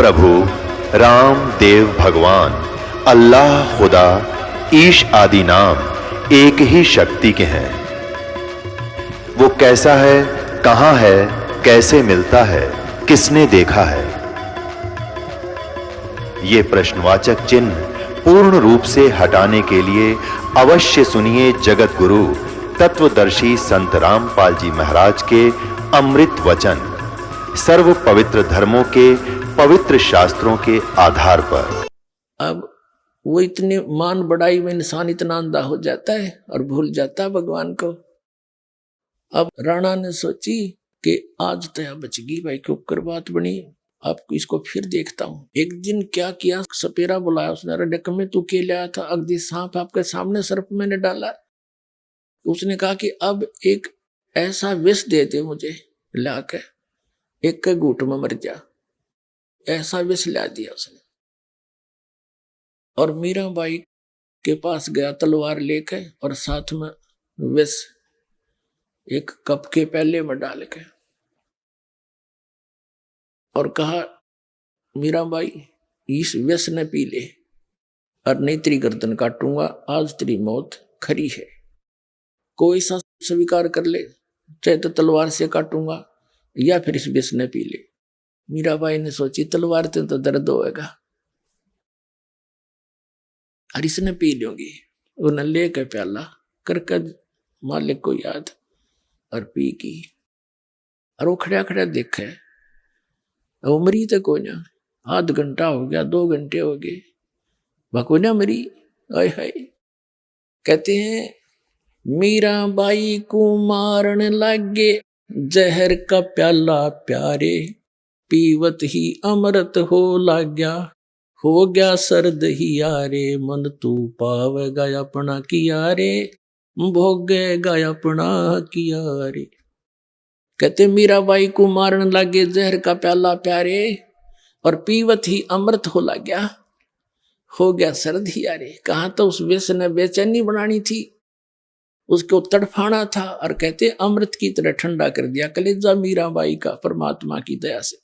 प्रभु राम देव भगवान अल्लाह खुदा ईश आदि नाम एक ही शक्ति के हैं। वो कैसा है, कहां है, कैसे मिलता है, किसने देखा है? ये प्रश्नवाचक चिन्ह पूर्ण रूप से हटाने के लिए अवश्य सुनिए जगत गुरु तत्वदर्शी संत रामपाल जी महाराज के अमृत वचन, सर्व पवित्र धर्मों के पवित्र शास्त्रों के आधार पर। अब वो इतने मान बढ़ाई में इंसान इतना अंधा हो जाता है और भूल जाता है भगवान को। अब राणा ने सोची कि आज तया बचगी भाई, क्यों कर बात बनी, आपको इसको फिर देखता हूं। एक दिन क्या किया, सपेरा बुलाया उसने, अरे डक में तू के लाया था, अगदी सांप आपके सामने सर्प मैंने डाला। उसने कहा कि अब एक ऐसा विष दे दे मुझे लाके, एक के घूंट में मर जा। ऐसा विष ला दिया उसने और मीराबाई के पास गया तलवार लेके और साथ में विष एक कप के प्याले में डाल के और कहा, मीराबाई इस विष ने पी ले और नहीं तेरी गर्दन काटूंगा, आज तेरी मौत खरी है, कोई सा स्वीकार कर ले, चाहे तो तलवार से काटूंगा या फिर इस विष ने पी ले। मीराबाई ने सोची तलवार से तो दर्द होएगा और इसने पी लूंगी। उन्हें लेकर प्याला करके मालिक को याद और पी की। और वो खड़ा खड़ा देखे, वो मरी तो कोई ना, आध घंटा हो गया, 2 घंटे हो गए, कोई ना मरी। आय हाय, कहते हैं मीराबाई को मारन लागे, जहर का प्याला प्यारे, पीवत ही अमृत हो लाग्या, हो गया सर्द ही यारे, मन तू पावेगा अपना किया रे, भोगेगा अपना किया रे। कहते मीराबाई को मारन लागे, जहर का प्याला प्यारे और पीवत ही अमृत हो लाग्या, हो गया सर्द ही यारे। कहा तो उस विष ने बेचैनी बनानी थी, उसको तड़फाना था और कहते अमृत की तरह ठंडा कर दिया कलेजा मीराबाई का परमात्मा की दया से।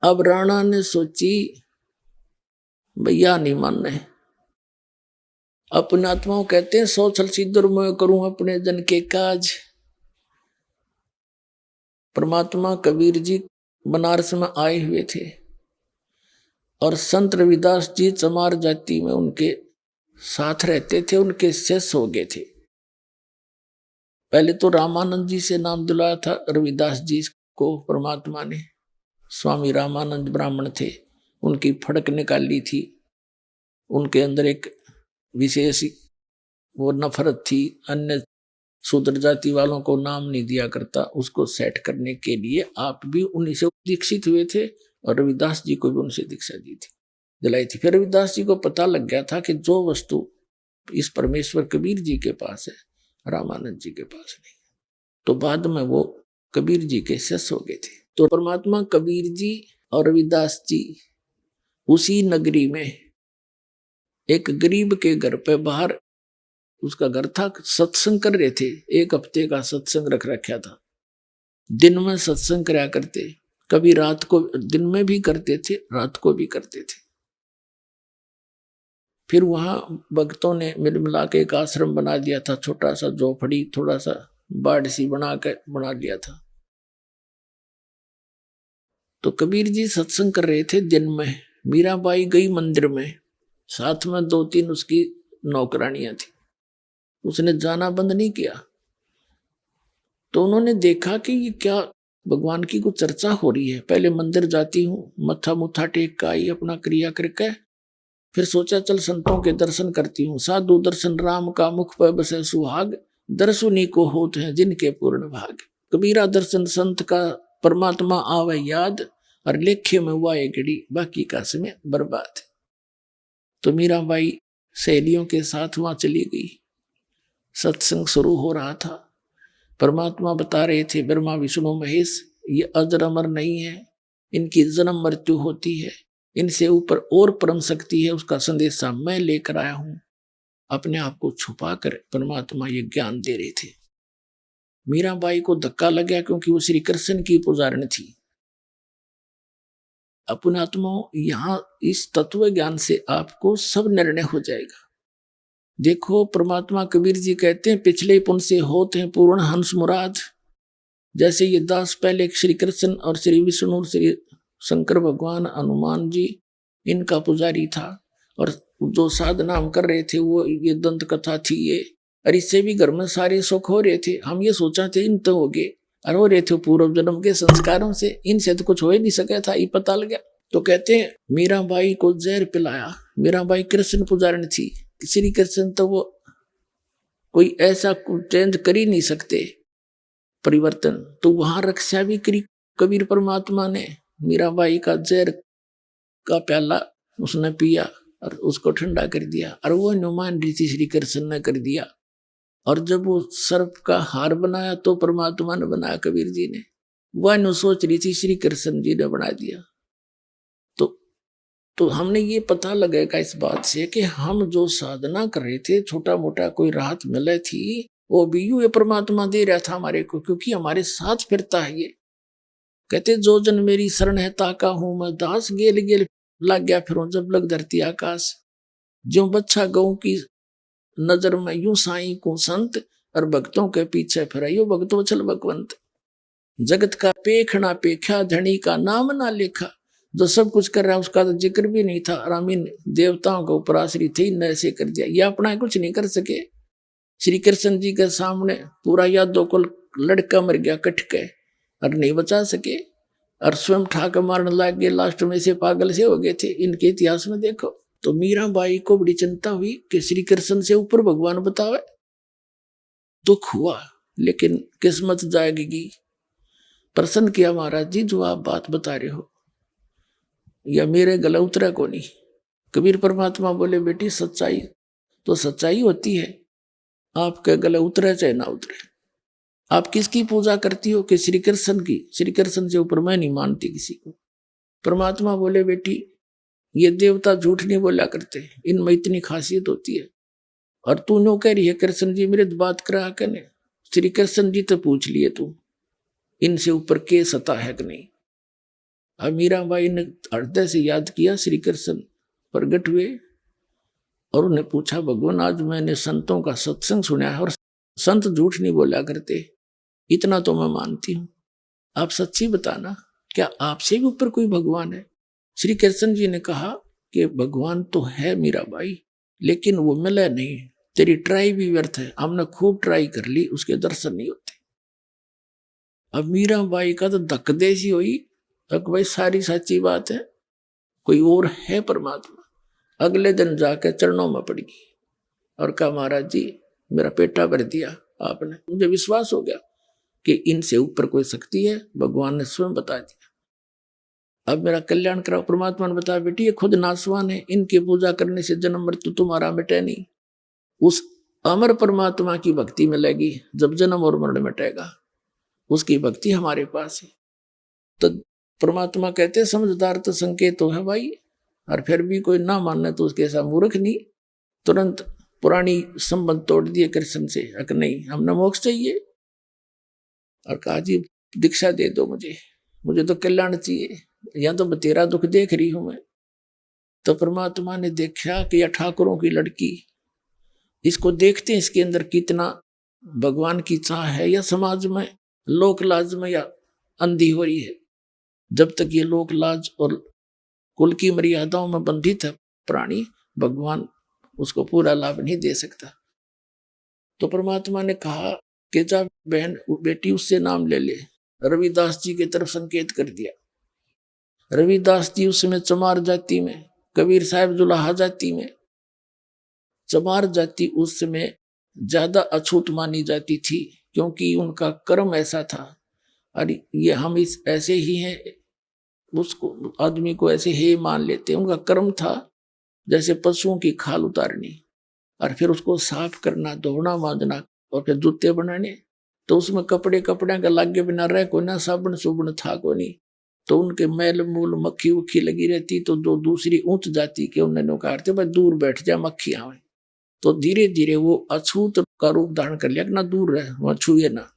अब राणा ने सोची भैया नहीं मानने, अपने आत्माओं कहते हैं सो छल सिद्धर मैं करूं अपने जन के काज। परमात्मा कबीर जी बनारस में आए हुए थे और संत रविदास जी चमार जाति में उनके साथ रहते थे, उनके शिष्य हो गए थे। पहले तो रामानंद जी से नाम दिलाया था रविदास जी को परमात्मा ने। स्वामी रामानंद ब्राह्मण थे, उनकी फड़क निकाली थी, उनके अंदर एक विशेष वो नफरत थी, अन्य शूद्र जाति वालों को नाम नहीं दिया करता, उसको सेट करने के लिए आप भी उन्हीं से दीक्षित हुए थे और रविदास जी को भी उनसे दीक्षा दी थी, दिलाई थी। फिर रविदास जी को पता लग गया था कि जो वस्तु इस परमेश्वर कबीर जी के पास है, रामानंद जी के पास नहीं। तो बाद में वो कबीर जी के शिष्य हो गए थे। तो परमात्मा कबीर जी और रविदास जी उसी नगरी में एक गरीब के घर पे बाहर, उसका घर था, सत्संग कर रहे थे। 1 हफ्ते का सत्संग रख रखा था, दिन में सत्संग कराया करते, कभी रात को, दिन में भी करते थे, रात को भी करते थे। फिर वहां भक्तों ने मिल मिला के एक आश्रम बना दिया था, छोटा सा झोपड़ी, थोड़ा सा बाड़ सी बना लिया था। तो कबीर जी सत्संग कर रहे थे दिन में, मीराबाई गई मंदिर में, साथ में 2-3 उसकी नौकरानियां थी, उसने जाना बंद नहीं किया। तो उन्होंने देखा कि ये क्या भगवान की कुछ चर्चा हो रही है। पहले मंदिर जाती हूँ, मत्था मुत्था टेक का आई अपना क्रिया करके, फिर सोचा चल संतों के दर्शन करती हूँ। साधु दर्शन राम का मुख पर बसे सुहाग, दर्शुनी को होत हैं जिनके पूर्ण भाग। कबीरा दर्शन संत का परमात्मा आवे याद, और लेखे में हुआ एक घड़ी, बाकी का समय बर्बाद। तो मीराबाई सहेलियों के साथ वहां चली गई। सत्संग शुरू हो रहा था, परमात्मा बता रहे थे ब्रह्मा विष्णु महेश ये अजर अमर नहीं है, इनकी जन्म मृत्यु होती है, इनसे ऊपर और परम शक्ति है, उसका संदेशा मैं लेकर आया हूं। अपने आप को छुपा कर परमात्मा ये ज्ञान दे रहे थे। मीराबाई को धक्का लग गया क्योंकि वो श्री कृष्ण की पुजारन थी। अपने आत्मा यहां इस तत्व ज्ञान से आपको सब निर्णय हो जाएगा। देखो परमात्मा कबीर जी कहते हैं पिछले पुण्य से होते हैं पूर्ण हंस मुराद। जैसे ये दास पहले श्री कृष्ण और श्री विष्णु और श्री शंकर भगवान हनुमान जी इनका पुजारी था, और जो साधना हम कर रहे थे वो ये दंत कथा थी ये, और इससे भी घर में सारे सुख हो रहे थे। हम ये सोचा थे इन तो हो गए, और हो रहे थे पूर्व जन्म के संस्कारों से, इनसे तो कुछ हो ही नहीं सका था, ये पता लग गया। तो कहते हैं मीराबाई को जहर पिलाया। मीराबाई कृष्ण पुजारन थी, श्री कृष्ण तो वो कोई ऐसा चेंज कर ही नहीं सकते परिवर्तन, तो वहां रक्षा भी करी कबीर परमात्मा ने। मीराबाई का जहर का प्याला उसने पिया और उसको ठंडा कर दिया, और वो अनुमान रीति श्री कृष्ण ने कर दिया। और जब वो सर्प का हार बनाया तो परमात्मा ने बनाया कबीर जी ने, वह नु सोच रही थी श्री कृष्ण जी ने बना दिया। तो हमने ये पता लगेगा इस बात से कि हम जो साधना कर रहे थे, छोटा मोटा कोई राहत मिले थी, वो भी ये परमात्मा दे रहा था हमारे को, क्योंकि हमारे साथ फिरता है ये। कहते जो जन मेरी शरण है ताका हूं मैं दास, गेल गेल लग गया फिर जब लग धरती आकाश। जो बच्चा गऊ की नजर में यूं साई को संत, और भक्तों के पीछे फिराइयो भक्तों चल भगवंत। जगत का पेखना पेखा धनी का नाम ना लेखा। जो सब कुछ कर रहा है उसका तो जिक्र भी नहीं था, और अमीन देवताओं के ऊपर आश्रित थे, न ऐसे कर दिया। ये अपना कुछ नहीं कर सके। श्री कृष्ण जी के सामने पूरा यादों को लड़का मर गया कट के, और नहीं बचा सके, और स्वयं ठाकर मारने लग गए, लास्ट में से पागल से हो गए थे। इनके इतिहास में देखो तो मीराबाई को बड़ी चिंता हुई कि श्री कृष्ण से ऊपर भगवान बतावे। दुख हुआ, लेकिन किस्मत जाएगी। प्रसन्न किया महाराज जी जो आप बात बता रहे हो या मेरे गला उतरा को नहीं। कबीर परमात्मा बोले बेटी सच्चाई तो सच्चाई होती है, आपके गले उतरे चाहे ना उतरे। आप किसकी पूजा करती हो? कि श्री कृष्ण की। श्री कृष्ण से ऊपर मैं नहीं मानती किसी को। परमात्मा बोले बेटी ये देवता झूठ नहीं बोला करते, इनमें इतनी खासियत होती है। और तू नो कह रही है कृष्ण जी मेरे बात करा करने। श्री कृष्ण जी तो पूछ लिए तू, इनसे ऊपर के सता है कि नहीं। अब मीराबाई ने हृदय से याद किया, श्री कृष्ण प्रगट हुए और उन्हें पूछा भगवान आज मैंने संतों का सत्संग सुना है, और संत झूठ नहीं बोला करते, इतना तो मैं मानती हूं। आप सच्ची बताना क्या आपसे भी ऊपर कोई भगवान है? श्री कृष्ण जी ने कहा कि भगवान तो है मीराबाई, लेकिन वो मिला नहीं, तेरी ट्राई भी व्यर्थ है। हमने खूब ट्राई कर ली, उसके दर्शन नहीं होते। अब मीराबाई का तो धक देसी हुई, भाई सारी सच्ची बात है, कोई और है परमात्मा। अगले दिन जाकर चरणों में पड़ गई और कहा महाराज जी मेरा पेटा भर दिया आपने, मुझे विश्वास हो गया कि इनसे ऊपर कोई शक्ति है, भगवान ने स्वयं बता दिया। अब मेरा कल्याण कराओ। परमात्मा ने बताया बेटी ये खुद नासवान है, इनकी पूजा करने से जन्म मृत्यु तुम्हारा मिटे नहीं। उस अमर परमात्मा की भक्ति मिलेगी जब जन्म और मरण मिटेगा, उसकी भक्ति हमारे पास है। तो परमात्मा कहते समझदार तो संकेत तो है भाई, और फिर भी कोई ना मानने तो उसके ऐसा मूर्ख नहीं। तुरंत पुरानी संबंध तोड़ दिए कृष्ण से, अक नहीं हमने मोक्ष चाहिए, और कहा जी दीक्षा दे दो मुझे तो कल्याण चाहिए, या तो तेरा दुख देख रही हूं मैं। तो परमात्मा ने देखा कि यह ठाकुरों की लड़की, इसको देखते हैं इसके अंदर कितना भगवान की चाह है, या समाज में लोक लाज में या अंधी हो रही है। जब तक ये लोक लाज और कुल की मर्यादाओं में बंधित है प्राणी, भगवान उसको पूरा लाभ नहीं दे सकता। तो परमात्मा ने कहा कि जा बहन बेटी उससे नाम ले ले। रविदास जी की तरफ संकेत कर दिया। रविदास जी उस समय चमार जाति में, कबीर साहब जुलाहा जाति में। चमार जाति उस समय ज्यादा अछूत मानी जाती थी, क्योंकि उनका कर्म ऐसा था। अरे ये हम इस ऐसे ही हैं, उसको आदमी को ऐसे ही मान लेते। उनका कर्म था जैसे पशुओं की खाल उतारनी, और फिर उसको साफ करना, धोना मांजना, और फिर जूते बनाने। तो उसमें कपड़े का लागे बिना रह को ना, साबुन सुबुन था को नहीं। तो उनके मैल मूल मक्खी उक्खी लगी रहती। तो जो दूसरी उच्च जाति के उन्होंने कहा भाई दूर बैठ जा मक्खी आवे। तो धीरे धीरे वो अछूत का रूप धारण कर लिया कि ना दूर रहे, वहां छुए ना।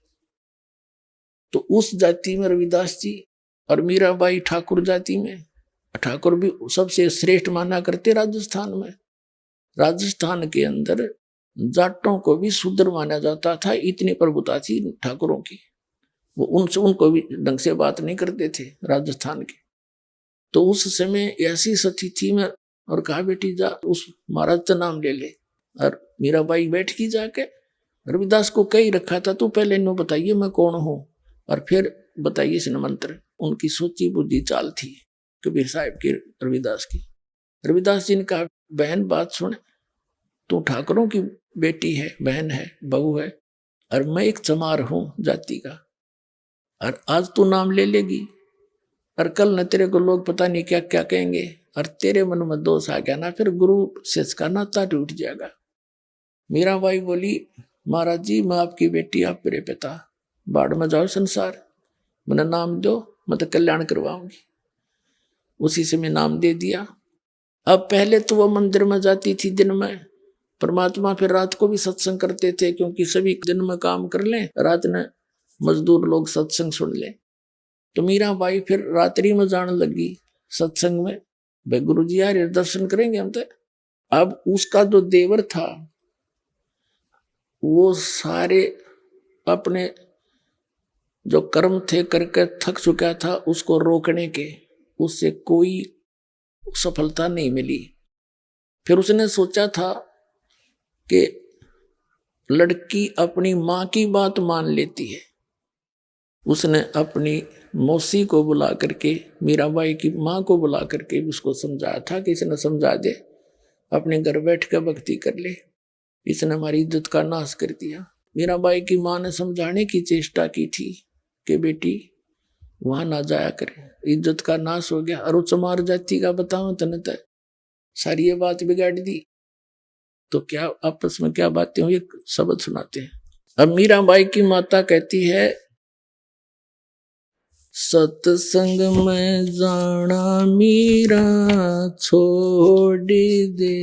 तो उस जाति में रविदास जी और मीराबाई ठाकुर जाति में, ठाकुर भी सबसे श्रेष्ठ माना करते राजस्थान में। राजस्थान के अंदर जाटों को भी शूद्र माना जाता था, इतनी प्रभुता थी ठाकुरों की। वो उनसे उनको भी ढंग से बात नहीं करते थे राजस्थान के। तो उस समय ऐसी सती थी मैं, और कहा बेटी जा उस महाराज का नाम ले ले। और मीराबाई बैठ की जाके रविदास को कही रखा था, तू पहले इन्हों बताइए मैं कौन हूं और फिर बताइए इसने मंत्र। उनकी सोची बुद्धि चाल थी कबीर साहब की, रविदास की। रविदास जी ने कहा बहन बात सुन, तू ठाकुरों की बेटी है, बहन है, बहू है, और मैं एक चमार हूं जाति का, और आज तू नाम ले लेगी और कल न तेरे को लोग पता नहीं क्या क्या कहेंगे, और तेरे मन में दोष आ गया ना, फिर गुरु शिष्य का नाता टूट जाएगा। मीराबाई बोली महाराज जी मैं आपकी बेटी, आप मेरे पिता, बाढ़ में जाओ संसार, मैंने नाम दो, मैं तो कल्याण करवाऊंगी। उसी से मैं नाम दे दिया। अब पहले तो वो मंदिर में जाती थी दिन में, परमात्मा फिर रात को भी सत्संग करते थे, क्योंकि सभी दिन में काम कर लें, रात में मजदूर लोग सत्संग सुन लें। तो मीराबाई फिर रात्रि में जाने लगी सत्संग में, भाई गुरु जी यार दर्शन करेंगे हम तो। अब उसका जो देवर था वो सारे अपने जो कर्म थे करके थक चुका था, उसको रोकने के उससे कोई सफलता नहीं मिली। फिर उसने सोचा था कि लड़की अपनी माँ की बात मान लेती है। उसने अपनी मौसी को बुला करके, मीराबाई की माँ को बुला करके उसको समझाया था कि इसने समझा दे, अपने घर बैठ कर भक्ति कर ले, इसने हमारी इज्जत का नाश कर दिया। मीराबाई की माँ ने समझाने की चेष्टा की थी कि बेटी वहां ना जाया करे, इज्जत का नाश हो गया। और चमार जाति का बताऊं तने तो सारी ये बात बिगाड़ दी। तो क्या आपस में क्या बातें हुई, एक शब्द सुनाते हैं। अब मीराबाई की माता कहती है सत्संग में जाना मीरा छोड़ दे,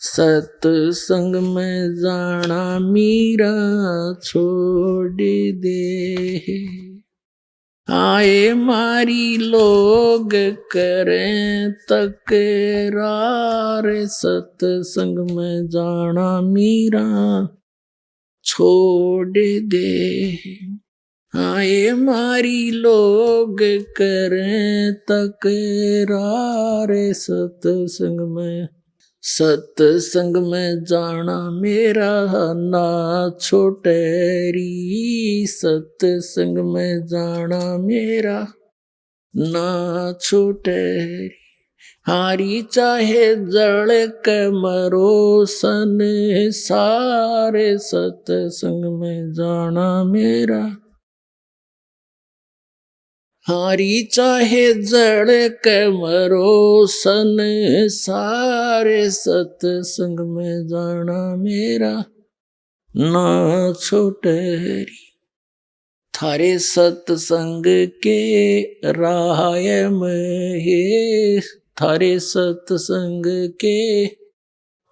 सत्संग में जाना मीरा छोड़ दे, आए मारी लोग करें तकरार, सत्संग में जाना मीरा छोड़ दे, आए मारी लोग करें तकरार, सत्संग में जाना मेरा ना छोटेरी, सत्संग में जाना मेरा ना छोटेरी, हारी चाहे जड़ के मरो सन सारे, सत्संग में जाना मेरा, हारी चाहे जड़ के मरो सन सारे, सत्संग में जाना मेरा ना छोटेरी, थारे सत्संग के राय में, थारे सत्संग के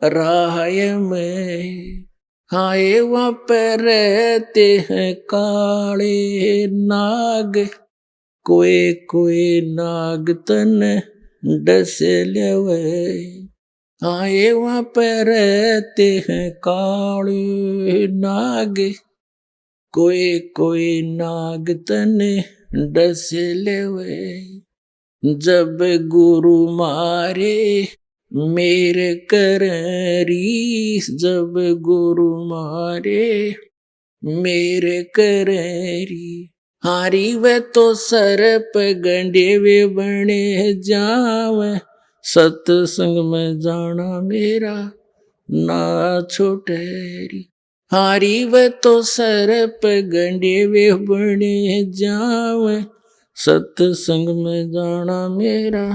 राय में, हाय वहाँ पर रहते हैं काले नाग, कोई कोई नाग तन डस लेवे, आए वहाँ पर रहते हैं काले नाग, कोई कोई नाग तन डस लेवे, जब गुरु मारे मेरे करी, जब गुरु मारे मेरे करी, हारी वे तो सरप गंडे वे बने जावे, सत्संग में जाना मेरा ना छोटेरी, हारी वे तो सरप गंडे वे बने जावे, सत्संग में जाना मेरा,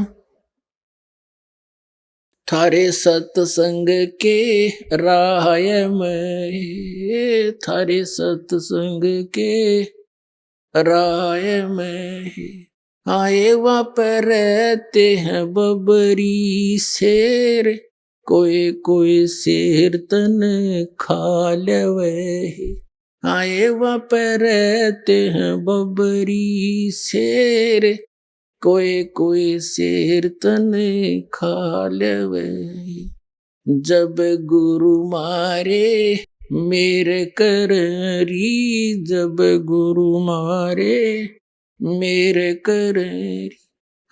थारे सत्संग के राय में, थारे सत्संग के राय में, आए वहाँ पर रहते हैं बबरी शेर, कोई कोई शेर तन खा लेवे, आए वहाँ पे रहते हैं बबरी शेर, कोई कोई शेर तने खा लेवे। जब गुरु मारे मेरे कररी, जब गुरु मारे मेरे कररी।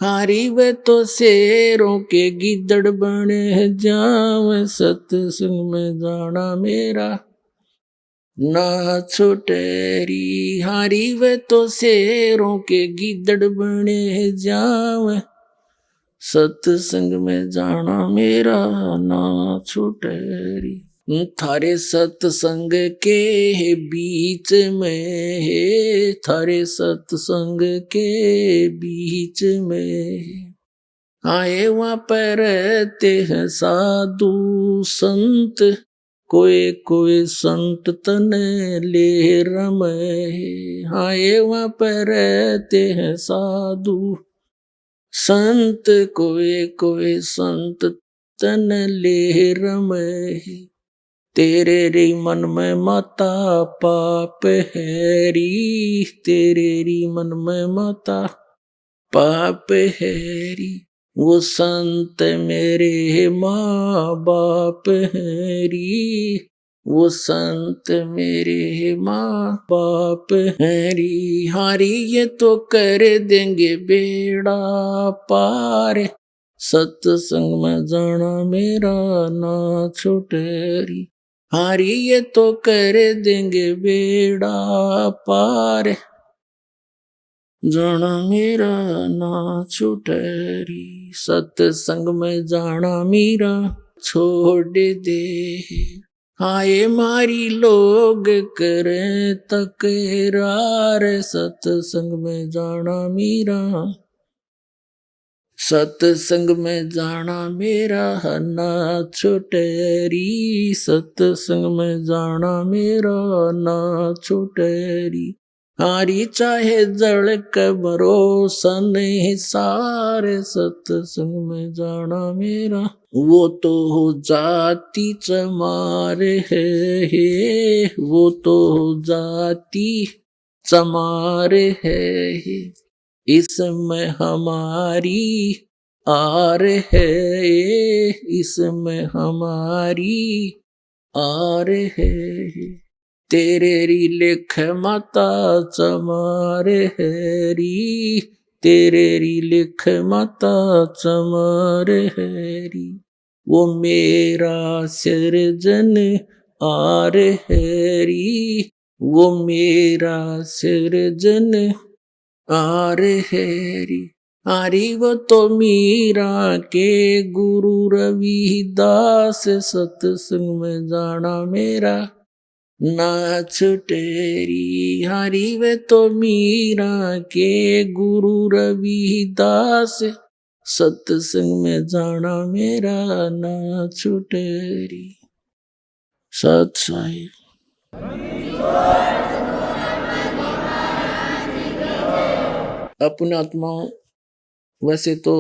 हारी वे तो शेरों के गिदड़ बने जाव, सत्संग में जाना मेरा ना छुटेरी। हारी वे तो शेरों के गिदड़ बने जाव, सत्संग में जाना मेरा ना छुटेरी। थारे सत्संग के बीच में है, थारे सत्संग के बीच में आए वहाँ पर रहते हैं साधु संत, कोई कोई संत तने ले रमे। आए वहाँ पर रहते हैं साधु संत, कोई कोई संत तन ले रमे। तेरे री मन में माता पाप हैरी, तेरे री मन में माता पाप हैरी। वो संत मेरे माँ बाप हैरी, वो संत मेरे माँ बाप हैरी। हारी ये तो कर देंगे बेड़ा पार, सत्संग में जाना मेरा ना छुटेरी। हारी ये तो कर देंगे बेड़ा पार, जाना मेरा ना छुटेरी। सत्संग में जाना मेरा छोड़ दे। हाय मारी लोग करे तकरार, सत्संग में जाना मेरा, सत्संग में जाना मेरा ना छुटेरी। सत्संग में जाना मेरा ना छुटेरी। हारी चाहे जड़ कब्रो सने सारे, सत्संग में जाना मेरा वो तो हो जाती चमार है, वो तो हो जाती चमार है। इसमें हमारी आर है, इसमें हमारी आर है। तेरे री लेख माता चमार हैरी, तेरे री लेख माता चमार हैरी। वो मेरा सृजन आर हैरी, वो मेरा सृजन आर हैरी। आरी वो तो मीरा के गुरु रविदास, सत्संग में जाना मेरा ना छुटेरी। हारी वे तो मीरा के गुरु रविदास, सत्संग में जाना मेरा ना छुटेरी। सत साहिब। अपने आत्माओं, वैसे तो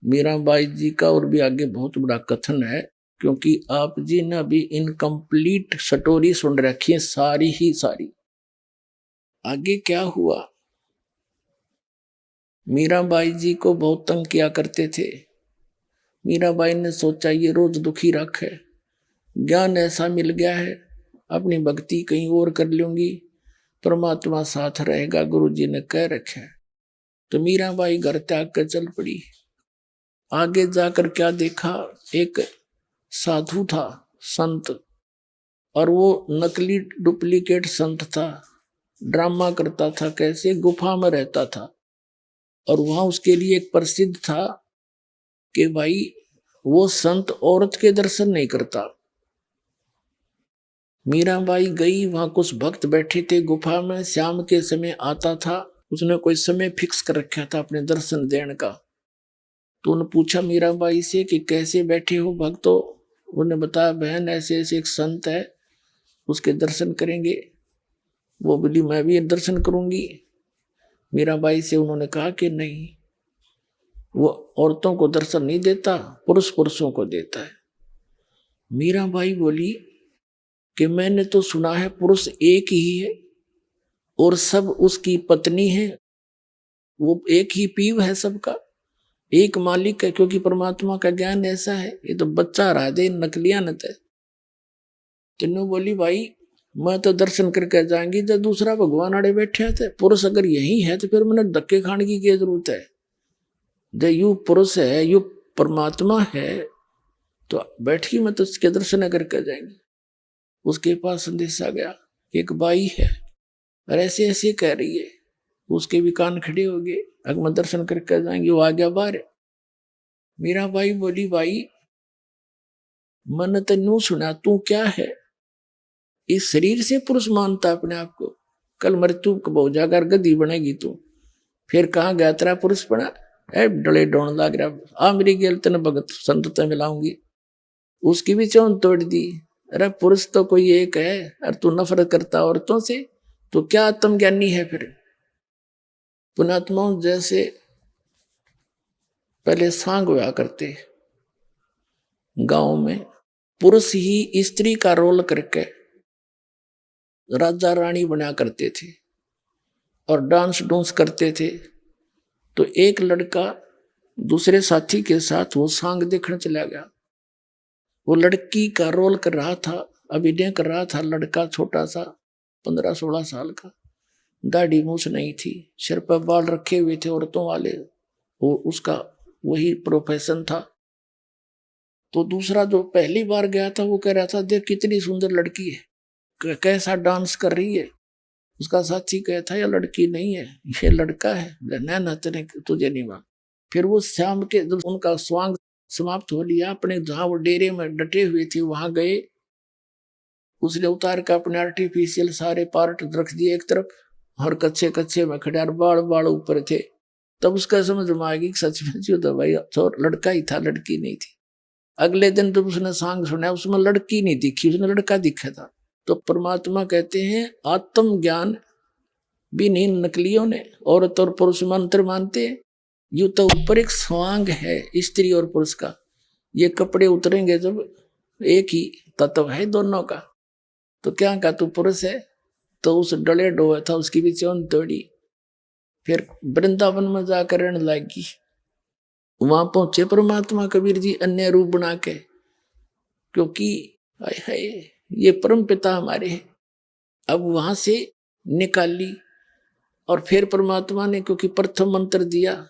मीराबाई जी का और भी आगे बहुत बड़ा कथन है, क्योंकि आप जी ने अभी इनकम्प्लीट स्टोरी सुन रखी है सारी ही सारी। आगे क्या हुआ, मीराबाई जी को बहुत तंग किया करते थे। मीराबाई ने सोचा ये रोज दुखी रखे, ज्ञान ऐसा मिल गया है, अपनी भक्ति कहीं और कर लूंगी, परमात्मा साथ रहेगा, गुरु जी ने कह रखा है। तो मीराबाई घर त्याग कर चल पड़ी। आगे जाकर क्या देखा, एक साधु था, संत, और वो नकली डुप्लीकेट संत था, ड्रामा करता था, कैसे गुफा में रहता था। और वहां उसके लिए एक प्रसिद्ध था कि भाई वो संत औरत के दर्शन नहीं करता। मीराबाई गई, वहां कुछ भक्त बैठे थे गुफा में, शाम के समय आता था, उसने कोई समय फिक्स कर रखा था अपने दर्शन देने का। तो उन्होंने पूछा मीराबाई से कि कैसे बैठे हो भक्तों। उन्होंने बताया बहन ऐसे ऐसे एक संत है, उसके दर्शन करेंगे। वो बोली मैं भी दर्शन करूंगी। मीराबाई से उन्होंने कहा कि नहीं, वो औरतों को दर्शन नहीं देता, पुरुषों को देता है। मीराबाई बोली कि मैंने तो सुना है पुरुष एक ही है और सब उसकी पत्नी है, वो एक ही पीव है सबका, एक मालिक है, क्योंकि परमात्मा का ज्ञान ऐसा है। ये तो बच्चा रहा दे नकलियां न थे। तीनों बोली भाई मैं तो दर्शन करके जाएंगी जब दूसरा भगवान आड़े बैठे थे, पुरुष अगर यही है तो फिर मैंने धक्के खाने की क्या जरूरत है। जब यू पुरुष है, यू परमात्मा है, तो बैठी मैं तो उसके दर्शन करके जाएंगी। उसके पास संदेश आ गया, एक बाई है और ऐसे ऐसे कह रही है। उसके भी कान खड़े हो गए, अगर मैं दर्शन करके जाएंगे। वो आ गया बाहर। मीरा बाई बोली भाई मैंने तेनू सुना, तू क्या है, इस शरीर से पुरुष मानता अपने आप को, कल मृत्यु कबो जाकर गद्दी बनेगी तू, फिर कहाँ गया तेरा पुरुष बना। डले डोन लाग रहा, आ मेरी गेल तेन भगत संत ते मिलाऊंगी। उसकी भी चौन तोड़ दी। अरे पुरुष तो कोई एक है और तू नफरत करता औरतों से, तो क्या आत्मज्ञानी है फिर। पुणात्माओं जैसे पहले सांग हुआ करते गांव में, पुरुष ही स्त्री का रोल करके राजा रानी बना करते थे और डांस डूंस करते थे। तो एक लड़का दूसरे साथी के साथ वो सांग देखने चला गया। वो लड़की का रोल कर रहा था, अभिनय कर रहा था। लड़का छोटा सा 15-16 साल का, दाढ़ी मूछ नहीं थी, सिर पर बाल रखे हुए थे औरतों वाले, वो उसका वही प्रोफेशन था। तो दूसरा जो पहली बार गया था वो कह रहा था देख कितनी सुंदर लड़की है, कैसा डांस कर रही है। उसका साथी कहता है यह लड़की नहीं है, ये लड़का है। ना तेने तुझे नहीं मालूम। फिर वो शाम के जब उनका स्वांग समाप्त हो लिया, अपने जहां वो डेरे में डटे हुए थे वहां गए। उसने उतार कर अपने आर्टिफिशियल सारे पार्ट रख दिए एक तरफ, और कच्चे कच्चे में खड़े और बाल बाल ऊपर थे। तब उसका समझ में आएगी सच में जो तो भाई लड़का ही था, लड़की नहीं थी। अगले दिन जब उसने सांग सुना उसमें लड़की नहीं दिखी, उसने लड़का दिखा था। तो परमात्मा कहते हैं आत्म ज्ञान भी नहीं नकलियों ने औरत और पुरुष मंत्र मानते हैं। यू तो ऊपर एक स्वांग है स्त्री और पुरुष का, ये कपड़े उतरेंगे जब एक ही तत्व है दोनों का। तो क्या कहा तू पुरुष है, तो उस डले डोए था उसकी भी चौन तोड़ी। फिर वृंदावन में जाकर रहने लगी। वहां पहुंचे परमात्मा कबीर जी अन्य रूप बना के, क्योंकि हाय हाय ये परम पिता हमारे हैं। अब वहां से निकाली और फिर परमात्मा ने, क्योंकि प्रथम मंत्र दिया,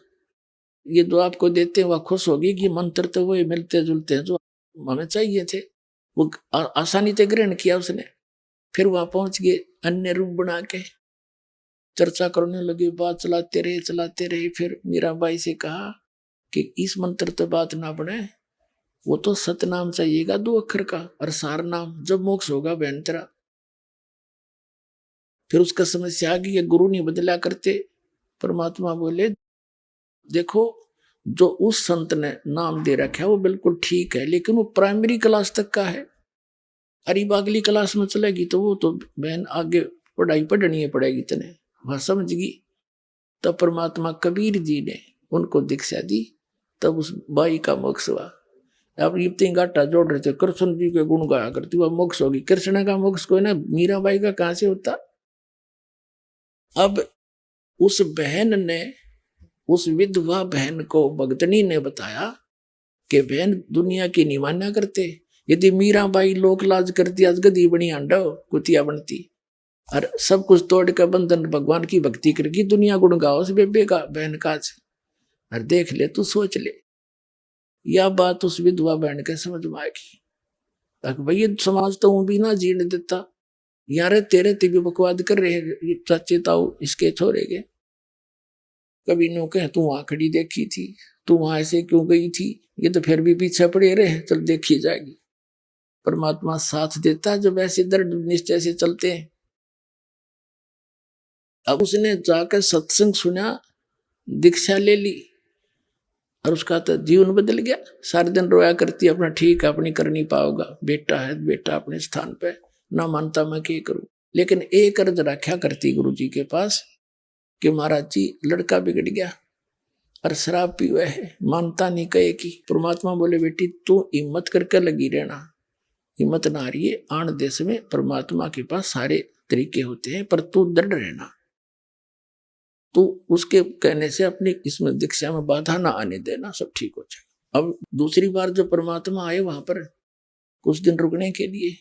ये जो आपको देते हैं वह खुश होगी कि मंत्र तो वो मिलते जुलते हैं जो हमें चाहिए थे, वो आसानी से ग्रहण किया उसने। फिर वहां पहुंच गए अन्य रूप बना के, चर्चा करने लगे, बात चलाते रहे। फिर मीराबाई से कहा कि इस मंत्र तो बात ना बने, वो तो सतनाम चाहिएगा 2 अक्षर का, और सार नाम, जब मोक्ष होगा बहन तेरा। फिर उसका समस्या आ गई, गुरु नहीं बदला करते। परमात्मा बोले देखो जो उस संत ने नाम दे रखा है वो बिल्कुल ठीक है, लेकिन वो प्राइमरी क्लास तक का है। अरे अगली क्लास में चलेगी तो वो तो बहन आगे पढ़ाई पढ़नी पड़ेगी तने, वह समझ गई। तब परमात्मा कबीर जी ने उनको दीक्षा दी, तब उस बाई का मोक्ष हुआ। अब ये 3 गाटा जोड़ रहे थे, कृष्ण जी के गुण गाया करती, वह मोक्ष होगी। कृष्ण का मोक्ष कोई ना मीराबाई का कहां से होता। अब उस बहन ने, उस विधवा बहन को भगतनी ने बताया कि बहन दुनिया की नहीं मान्या करते, यदि मीराबाई लोक लाज करती आज गदी बनी आंडो कुतिया बनती, और सब कुछ तोड़ कर बंधन भगवान की भक्ति करगी, दुनिया गुण गाओ उस बेबे का बहन काज। और देख ले तू सोच ले, यह बात उस विधवा बहन के समझ में आएगी। ताकि भाई ये समाज तो भी ना जीने देता, यार तेरे ते भी बकवाद कर रहे चाचे ताऊ इसके छोरे के। कभी नो कह तू वहां खड़ी देखी थी, तू वहां ऐसे क्यों गई थी, ये तो फिर भी पीछे पड़े रहे, चल देखी जाएगी। परमात्मा साथ देता है जब ऐसे दृढ़ निश्चय से चलते हैं। अब उसने जाकर सत्संग सुना, दीक्षा ले ली, और उसका तो जीवन बदल गया। सारे दिन रोया करती अपना ठीक है अपनी कर नहीं पाओगा, बेटा है बेटा अपने स्थान पे, ना मानता मैं क्या करूं। लेकिन एक अर्ज रखा करती गुरु जी के पास कि महाराज जी लड़का बिगड़ गया और शराब पीवे है, मानता नहीं कहे की। परमात्मा बोले बेटी तू हिम्मत करके लगी रहना, हिम्मत ना हारिए, आन देश में परमात्मा के पास सारे तरीके होते हैं, पर तू दृढ़ रहना। तू उसके कहने से अपनी इसमें दीक्षा में बाधा ना आने देना, सब ठीक हो जाएगा। अब दूसरी बार जो परमात्मा आए वहां पर कुछ दिन रुकने के लिए,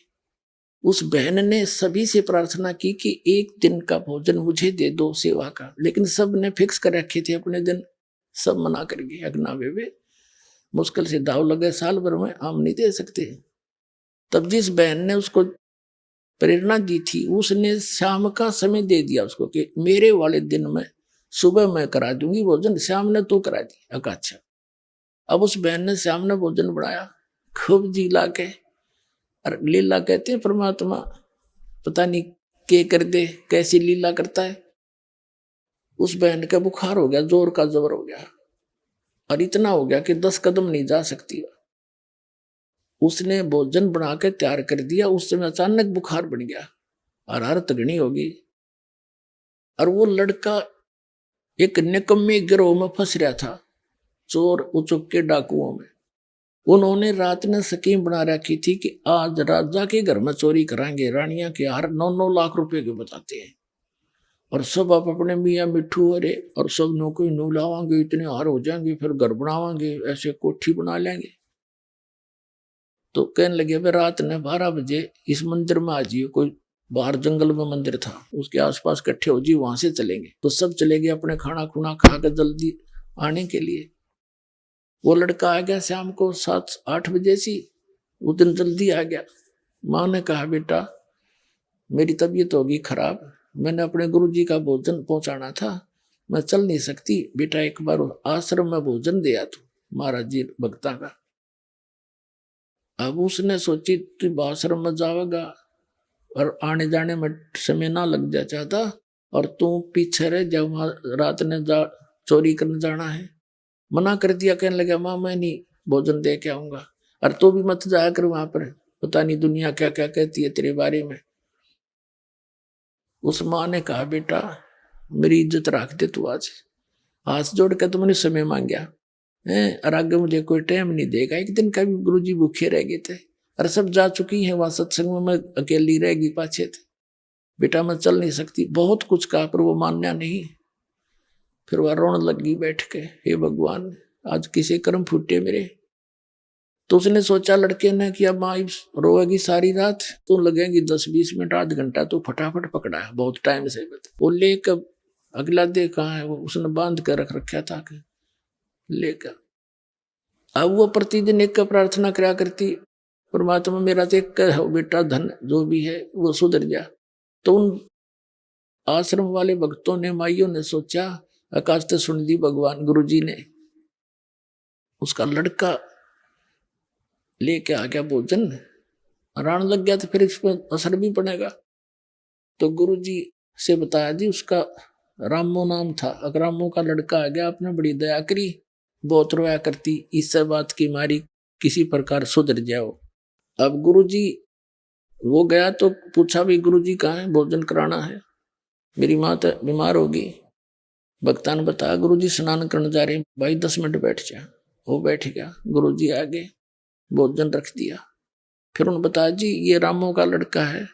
उस बहन ने सभी से प्रार्थना की कि एक दिन का भोजन मुझे दे दो सेवा का, लेकिन सब ने फिक्स कर रखे थे अपने दिन, सब मना कर गए। अगना वे मुश्किल से दाव लगे, साल भर में हम नहीं दे सकते। तब जिस बहन ने उसको प्रेरणा दी थी, उसने शाम का समय दे दिया उसको कि मेरे वाले दिन में सुबह मैं करा दूंगी भोजन, शाम ने तो करा दी। अच्छा, अब उस बहन ने शाम ने भोजन बनाया खूब जी ला के, और लीला कहते हैं परमात्मा पता नहीं के कर दे, कैसी लीला करता है। उस बहन का बुखार हो गया, जोर का जोर हो गया, और इतना हो गया कि 10 कदम नहीं जा सकती। उसने भोजन बना के तैयार कर दिया, उस समय अचानक बुखार बन गया और हरत घनी होगी। और वो लड़का एक निकम्मे गिरोह में फंस रहा था, चोर उचुक के डाकुओं में। उन्होंने रात में स्कीम बना रखी थी कि आज राजा के घर में चोरी कराएंगे, रानियां के हार 9-9 लाख रुपए के बताते हैं, और सब आप अपने मियाँ मिठू अरे और सब नो कोई नू लावांगे, इतने हार हो जाएंगे, फिर घर बनावांगे, ऐसे कोठी बना लेंगे। तो कहने लगे भाई रात ने 12 बजे इस मंदिर में आ जाइए, कोई बाहर जंगल में मंदिर था, उसके आसपास इकट्ठे हो जी, वहां से चलेंगे। तो सब चले गए अपने खाना खुना खा कर जल्दी आने के लिए। वो लड़का आ गया शाम को 7-8 बजे सी, वो दिन जल्दी आ गया। माँ ने कहा बेटा मेरी तबीयत होगी खराब, मैंने अपने गुरुजी का भोजन पहुंचाना था, मैं चल नहीं सकती, बेटा एक बार आश्रम में भोजन दिया तू महाराज जी भक्ता का। अब उसने सोची तू आश्रम में जाएगा और आने जाने में समय ना लग जा चाहता, और तू पीछे रह जा, वहां रात ने चोरी करने जाना है। मना कर दिया, कहने लगा माँ मैं नहीं भोजन दे के आऊंगा, और तो भी मत जाया कर वहां पर, पता नहीं दुनिया क्या क्या कहती है तेरे बारे में। उस माँ ने कहा बेटा मेरी इज्जत रख दे तू, आज हाथ जोड़ के तो मैंने समय मांगया है, और आगे मुझे कोई टाइम नहीं देगा। एक दिन का भी गुरुजी भूखे रह गए थे, और सब जा चुकी हैं वहां सत्संग में, मैं अकेली रहेगी पाछे थे। बेटा मैं चल नहीं सकती, बहुत कुछ कहा पर वो मानना नहीं। फिर वह रोने लगी बैठ के, हे भगवान आज किसे कर्म फूटे मेरे। तो उसने सोचा लड़के ने कि अब माँ रोएगी सारी रात, तो लगेंगी 10-20 मिनट आध घंटा, तो फटाफट पकड़ा है बहुत टाइम से। वो लेकर अगला दे कहाँ है, वो उसने बांध कर रख रखा था लेकर। अब वो प्रतिदिन एक का प्रार्थना करा करती, परमात्मा मेरा तो एक है बेटा, धन जो भी है वो सुधर जा। तो उन आश्रम वाले भक्तों ने माइयों ने सोचा, आकाश से सुन दी भगवान गुरुजी ने, उसका लड़का लेके आ गया भोजन, रान लग गया तो फिर इस पर असर भी पड़ेगा। तो गुरुजी से बताया जी उसका रामो नाम था, अगर रामो का लड़का आ गया, आपने बड़ी दया करी, बहुत रोया करती, इस बात की मारी किसी प्रकार सुधर जाओ। अब गुरुजी वो गया तो पूछा भी गुरुजी कहाँ है, भोजन कराना है, मेरी माँ तो बीमार होगी। भक्ता ने बताया गुरुजी स्नान करने जा रहे, भाई 10 मिनट बैठ जा। वो बैठ गया, गुरुजी आगे भोजन रख दिया। फिर उन्होंने बताया जी ये रामो का लड़का है,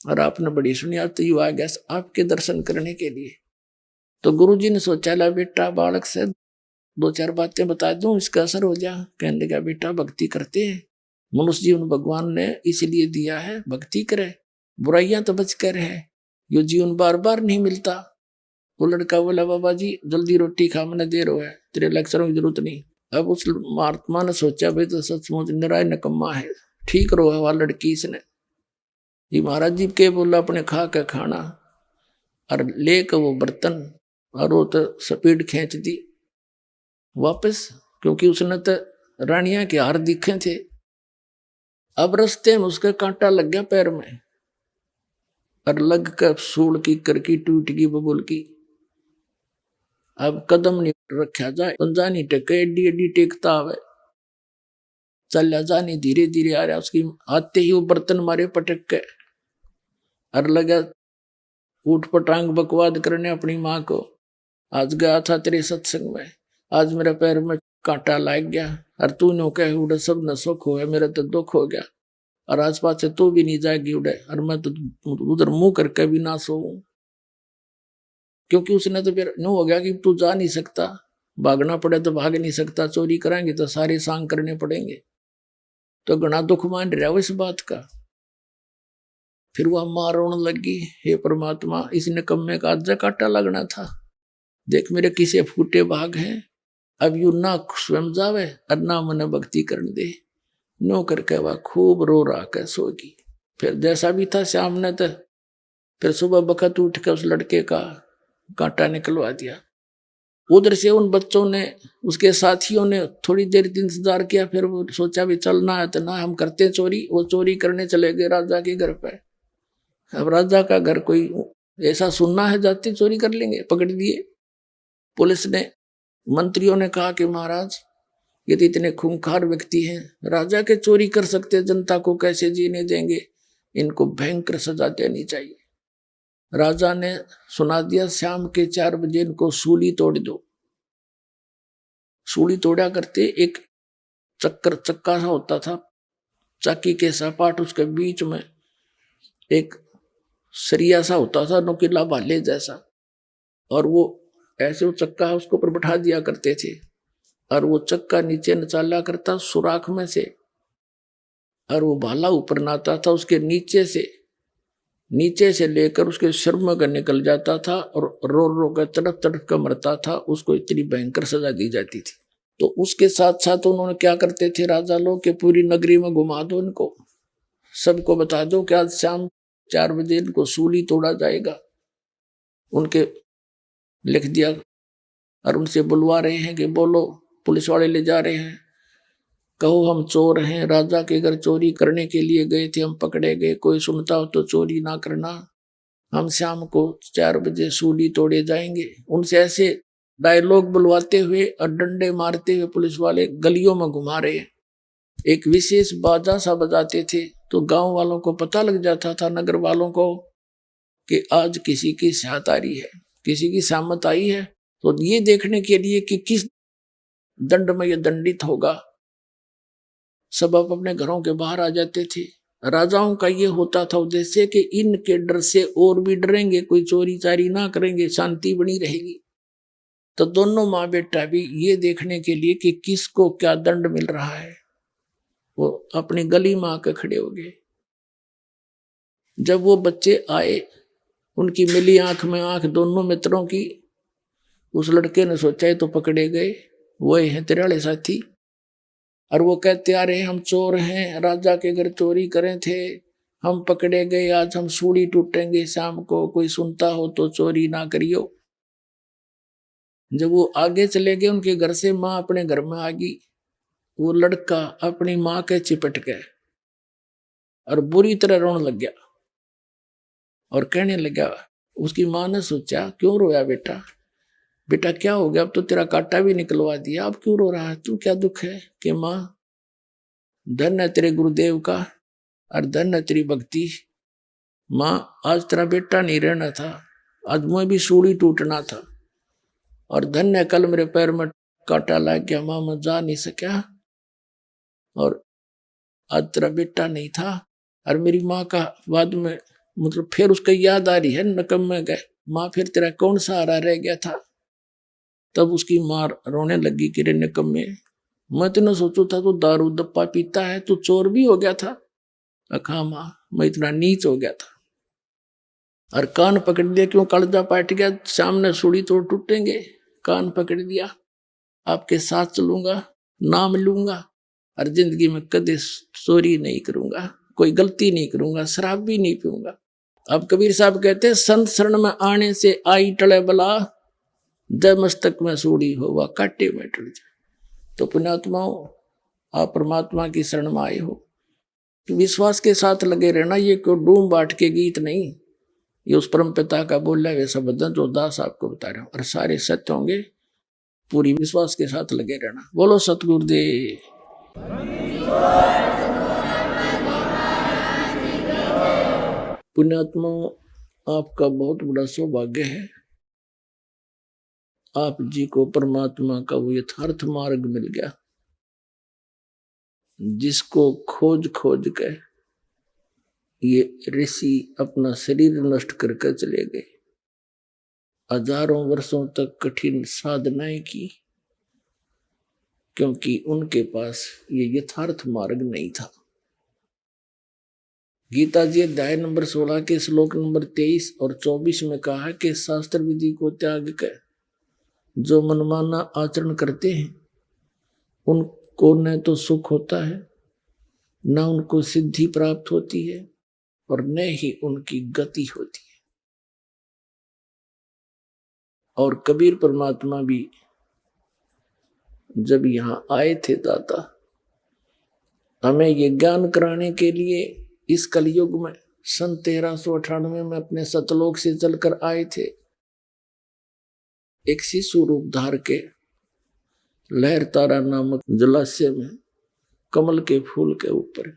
और आपने बड़ी सुनी, आज तो यू आ गया आपके दर्शन करने के लिए। तो गुरुजी ने सोचा ला बेटा बालक से 2-4 बातें बता दूं, इसका असर हो जा। कहने लगा बेटा भक्ति करते हैं, मनुष्य जीवन भगवान ने इसलिए दिया है, भक्ति करे, बुराइयां तो बच कर है, यो जीवन बार बार नहीं मिलता। वो लड़का बोला बाबा जी जल्दी रोटी खा, मैंने देर हो है, तेरे लेक्चरों की जरूरत नहीं। अब उस महात्मा ने सोचा भाई तो सचमुच निराय नकम्मा है, ठीक रो है वह लड़की इसने। ये महाराज जी के बोला अपने खा के खाना, और लेकर वो बर्तन, और वो तो स्पीड खींच दी वापस, क्योंकि उसने तो रानियां के हार दिखे थे। अब रास्ते में उसका कांटा लग गया पैर में, और लग कर सूल की करकी टूट गई बबुल की। अब कदम नहीं रखा जाए, पंजा नहीं टेके, एडी एडी टेकता आवे, चल जानी धीरे धीरे आ रहा। उसकी आते ही वो बर्तन मारे पटक के, और लगा ऊट पटांग बकवाद करने अपनी माँ को, आज गया था तेरे सत्संग में, आज मेरे पैर में कांटा लग गया और तू नो कह उड़े सब न सुख हो, मेरा तो दुख हो गया और आस पास से तू भी नहीं जाएगी उड़े और मैं तो उधर मुंह करके भी ना सोऊं, क्योंकि उसने तो फिर नो हो गया कि तू जा नहीं सकता, भागना पड़े तो भाग नहीं सकता, चोरी कराएंगे तो सारे सांग करने पड़ेंगे, तो घना दुख मान रहा हो इस बात का। फिर वह मां रोने लगी, हे परमात्मा इस निकम्मे का आज कांटा लगना था, देख मेरे किसे फूटे भाग हैं, अब यू ना स्वयं जावे और ना मन भक्ति करने दे। नो करके वह खूब रो रहा के सोगी। फिर जैसा भी था श्याम ने तो फिर सुबह बखत उठ के उस लड़के का कांटा निकलवा दिया। उधर से उन बच्चों ने, उसके साथियों ने थोड़ी देर इंतजार किया, फिर वो सोचा भी चलना है तो ना हम करते चोरी। वो चोरी करने चले गए राजा के घर पे। अब राजा का घर कोई ऐसा सुनना है जाते चोरी कर लेंगे, पकड़ दिए। पुलिस ने, मंत्रियों ने कहा कि महाराज ये तो इतने खूंखार व्यक्ति हैं, राजा के चोरी कर सकते, जनता को कैसे जीने देंगे, इनको भयंकर सजा देनी चाहिए। राजा ने सुना दिया शाम के 4 बजे इनको सूली तोड़ दो। सूली तोड़ा करते एक चक्का सा होता था, चाकी के सपाट, उसके बीच में एक सरिया सा होता था नुकीला भाले जैसा, और वो ऐसे वो चक्का उसको ऊपर बैठा दिया करते थे और वो चक्का नीचे नचाला करता सुराख में से, और वो भाला ऊपर नाता था, उसके नीचे से लेकर उसके सिर में का निकल जाता था और रो रो कर तड़प तड़प कर मरता था। उसको इतनी भयंकर सजा दी जाती थी। तो उसके साथ साथ उन्होंने क्या करते थे राजा लोग कि पूरी नगरी में घुमा दो इनको, सबको बता दो कि आज शाम 4 बजे इनको सूली तोड़ा जाएगा। उनके लिख दिया और उनसे बुलवा रहे हैं कि बोलो, पुलिस वाले ले जा रहे हैं, कहो हम चोर हैं, राजा के घर चोरी करने के लिए गए थे, हम पकड़े गए, कोई सुनता हो तो चोरी ना करना, हम शाम को 4 बजे सूली तोड़े जाएंगे। उनसे ऐसे डायलॉग बुलवाते हुए और डंडे मारते हुए पुलिस वाले गलियों में घुमा रहे। एक विशेष बाजा सा बजाते थे तो गांव वालों को पता लग जाता था, नगर वालों को, कि आज किसी की साथ आ रही है, किसी की सामत आई है। तो ये देखने के लिए कि किस दंड में ये दंडित होगा, सब अपने घरों के बाहर आ जाते थे। राजाओं का ये होता था उद्देश्य कि इनके डर से और भी डरेंगे, कोई चोरी चारी ना करेंगे, शांति बनी रहेगी। तो दोनों माँ बेटा भी ये देखने के लिए कि किसको क्या दंड मिल रहा है, वो अपनी गली में आकर खड़े हो गए। जब वो बच्चे आए, उनकी मिली आंख में आंख दोनों मित्रों की, उस लड़के ने सोचा तो पकड़े गए, वही हैं तेरे वाले साथी। और वो कहते आ रहे हम चोर हैं, राजा के घर चोरी करे थे, हम पकड़े गए, आज हम सूली टूटेंगे शाम को, कोई सुनता हो तो चोरी ना करियो। जब वो आगे चले गए उनके घर से, माँ अपने घर में आ गई। वो लड़का अपनी माँ के चिपट गया और बुरी तरह रोने लग गया और कहने लगा। उसकी माँ ने सोचा क्यों रोया बेटा, बेटा क्या हो गया, अब तो तेरा कांटा भी निकलवा दिया, अब क्यों रो रहा है तू, क्या दुख है। कि माँ धन है तेरे गुरुदेव का और धन है तेरी भक्ति। माँ आज तेरा बेटा नहीं रहना था, आज मुझे भी सूली टूटना था, और धन है कल मेरे पैर में कांटा लग गया, माँ मैं जा नहीं सका, और आज तेरा बेटा नहीं था। और मेरी माँ का बाद में मतलब फिर उसका याद आ रही है, नकम्मे गए माँ फिर तेरा कौन सहारा रह गया था। तब उसकी माँ रोने लगी कि रे निकम्मे, मैं तो न सोचू था तू दारू दप्पा पीता है, तू चोर भी हो गया था। अखा माँ मैं इतना नीच हो गया था। और कान पकड़ दिया, क्यों कलजा पाट गया, सामने सूली तोड़ टूटेंगे। कान पकड़ दिया, आपके साथ चलूंगा, नाम लूंगा और जिंदगी में कदे चोरी नहीं करूंगा, कोई गलती नहीं करूंगा, शराब भी नहीं पीऊंगा। अब कबीर साहब कहते संत शरण में आने से आई टले बला, जय मस्तक में सूड़ी होवा काटे में टल जाए। तो पुण्यात्माओं, आप परमात्मा की शरण में आए हो तो विश्वास के साथ लगे रहना। ये कोई डूम बाट के गीत नहीं, ये उस परम पिता का बोला हुआ शब्द जो दास आपको बता रहा हूं, और सारे सत्य होंगे। पूरी विश्वास के साथ लगे रहना। बोलो सतगुरुदेव। पुण्यात्मा, आपका बहुत बड़ा सौभाग्य है, आप जी को परमात्मा का वो यथार्थ मार्ग मिल गया, जिसको खोज खोज के ये ऋषि अपना शरीर नष्ट करके चले गए। हजारों वर्षों तक कठिन साधनाएं की, क्योंकि उनके पास ये यथार्थ मार्ग नहीं था। गीता जी अध्याय नंबर 16 के श्लोक नंबर 23 और 24 में कहा है कि शास्त्र विधि को त्याग कर जो मनमाना आचरण करते हैं उनको न तो सुख होता है, न उनको सिद्धि प्राप्त होती है, और न ही उनकी गति होती है। और कबीर परमात्मा भी जब यहाँ आए थे दाता, हमें ये ज्ञान कराने के लिए इस कलयुग में सन 1398 में अपने सतलोक से चलकर आए थे। एक शिशु रूप धार के लहर तारा नामक जलाशय में कमल के फूल के ऊपर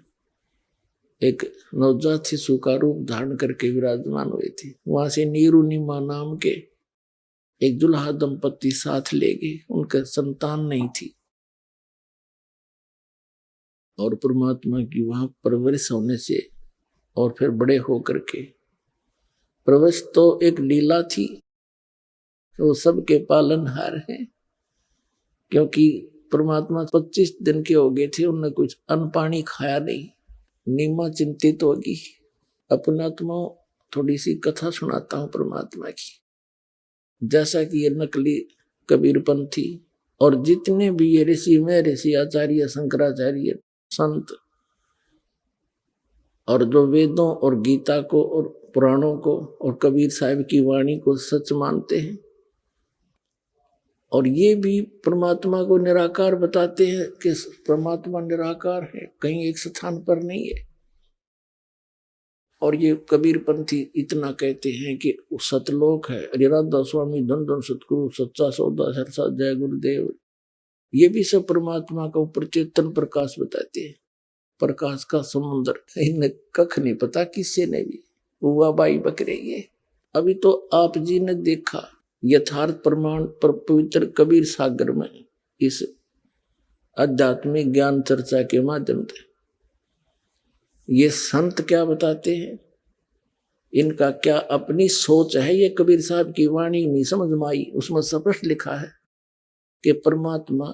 एक नवजात शिशु का रूप धारण करके विराजमान हुए थे। वहां से नीरुनिमा नाम के एक दुल्हा दंपति साथ ले गए, उनके संतान नहीं थी, और परमात्मा की वहां परवरिश होने से और फिर बड़े होकर के प्रवेश तो एक लीला थी, वो सबके पालनहार है। क्योंकि परमात्मा 25 दिन के हो गए थे, उन्होंने कुछ अन्न पानी खाया नहीं। नीमा चिंतित होगी। अपना तुम थोड़ी सी कथा सुनाता हूं परमात्मा की। जैसा कि ये नकली कबीरपंथी और जितने भी ये ऋषि में ऋषि आचार्य शंकराचार्य संत और जो वेदों और गीता को और पुराणों को और कबीर साहिब की वाणी को सच मानते हैं, और ये भी परमात्मा को निराकार बताते हैं कि परमात्मा निराकार है, कहीं एक स्थान पर नहीं है। और ये कबीरपंथी इतना कहते हैं कि सतलोक है, राधा स्वामी धन धन सतगुरु सच्चा सौदा सरसा जय गुरुदेव, ये भी सब परमात्मा का ऊपर चेतन प्रकाश बताते हैं। प्रकाश का समुद्र, इन्हें कख नहीं पता किसी ने भी, हुआ बाई बकरे ये। अभी तो आप जी ने देखा यथार्थ प्रमाण पर पवित्र कबीर सागर में इस आध्यात्मिक ज्ञान चर्चा के माध्यम से ये संत क्या बताते हैं, इनका क्या अपनी सोच है। ये कबीर साहब की वाणी नहीं समझ में आई, उसमें स्पष्ट लिखा है कि परमात्मा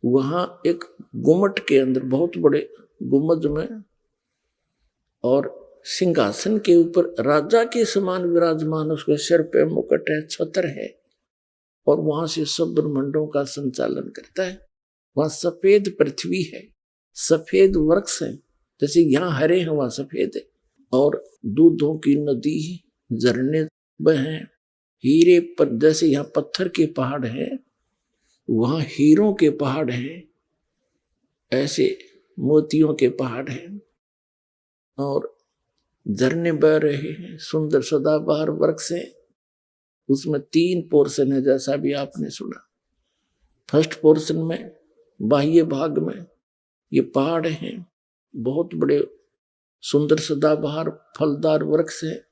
वहां एक गुम्मट के अंदर बहुत बड़े गुम्बद में और सिंहासन के ऊपर राजा के समान विराजमान, उसके सिर पे मुकुट है, छत्र है, और वहां से सब ब्रह्मांडों का संचालन करता है। वहां सफेद पृथ्वी है, सफेद वृक्ष है, जैसे यहाँ हरे हैं वहां सफेद है, और दूधों की नदी, झरने बहे, हीरे पर जैसे यहाँ पत्थर के पहाड़ हैं वहां हीरों के पहाड़ हैं, ऐसे मोतियों के पहाड़ हैं, और झरने बह रहे हैं, सुंदर सदाबहार वृक्ष है। उसमें 3 पोर्शन है, जैसा भी आपने सुना। फर्स्ट पोर्शन में बाह्य भाग में ये पहाड़ हैं, बहुत बड़े सुंदर सदाबहार फलदार वृक्ष है,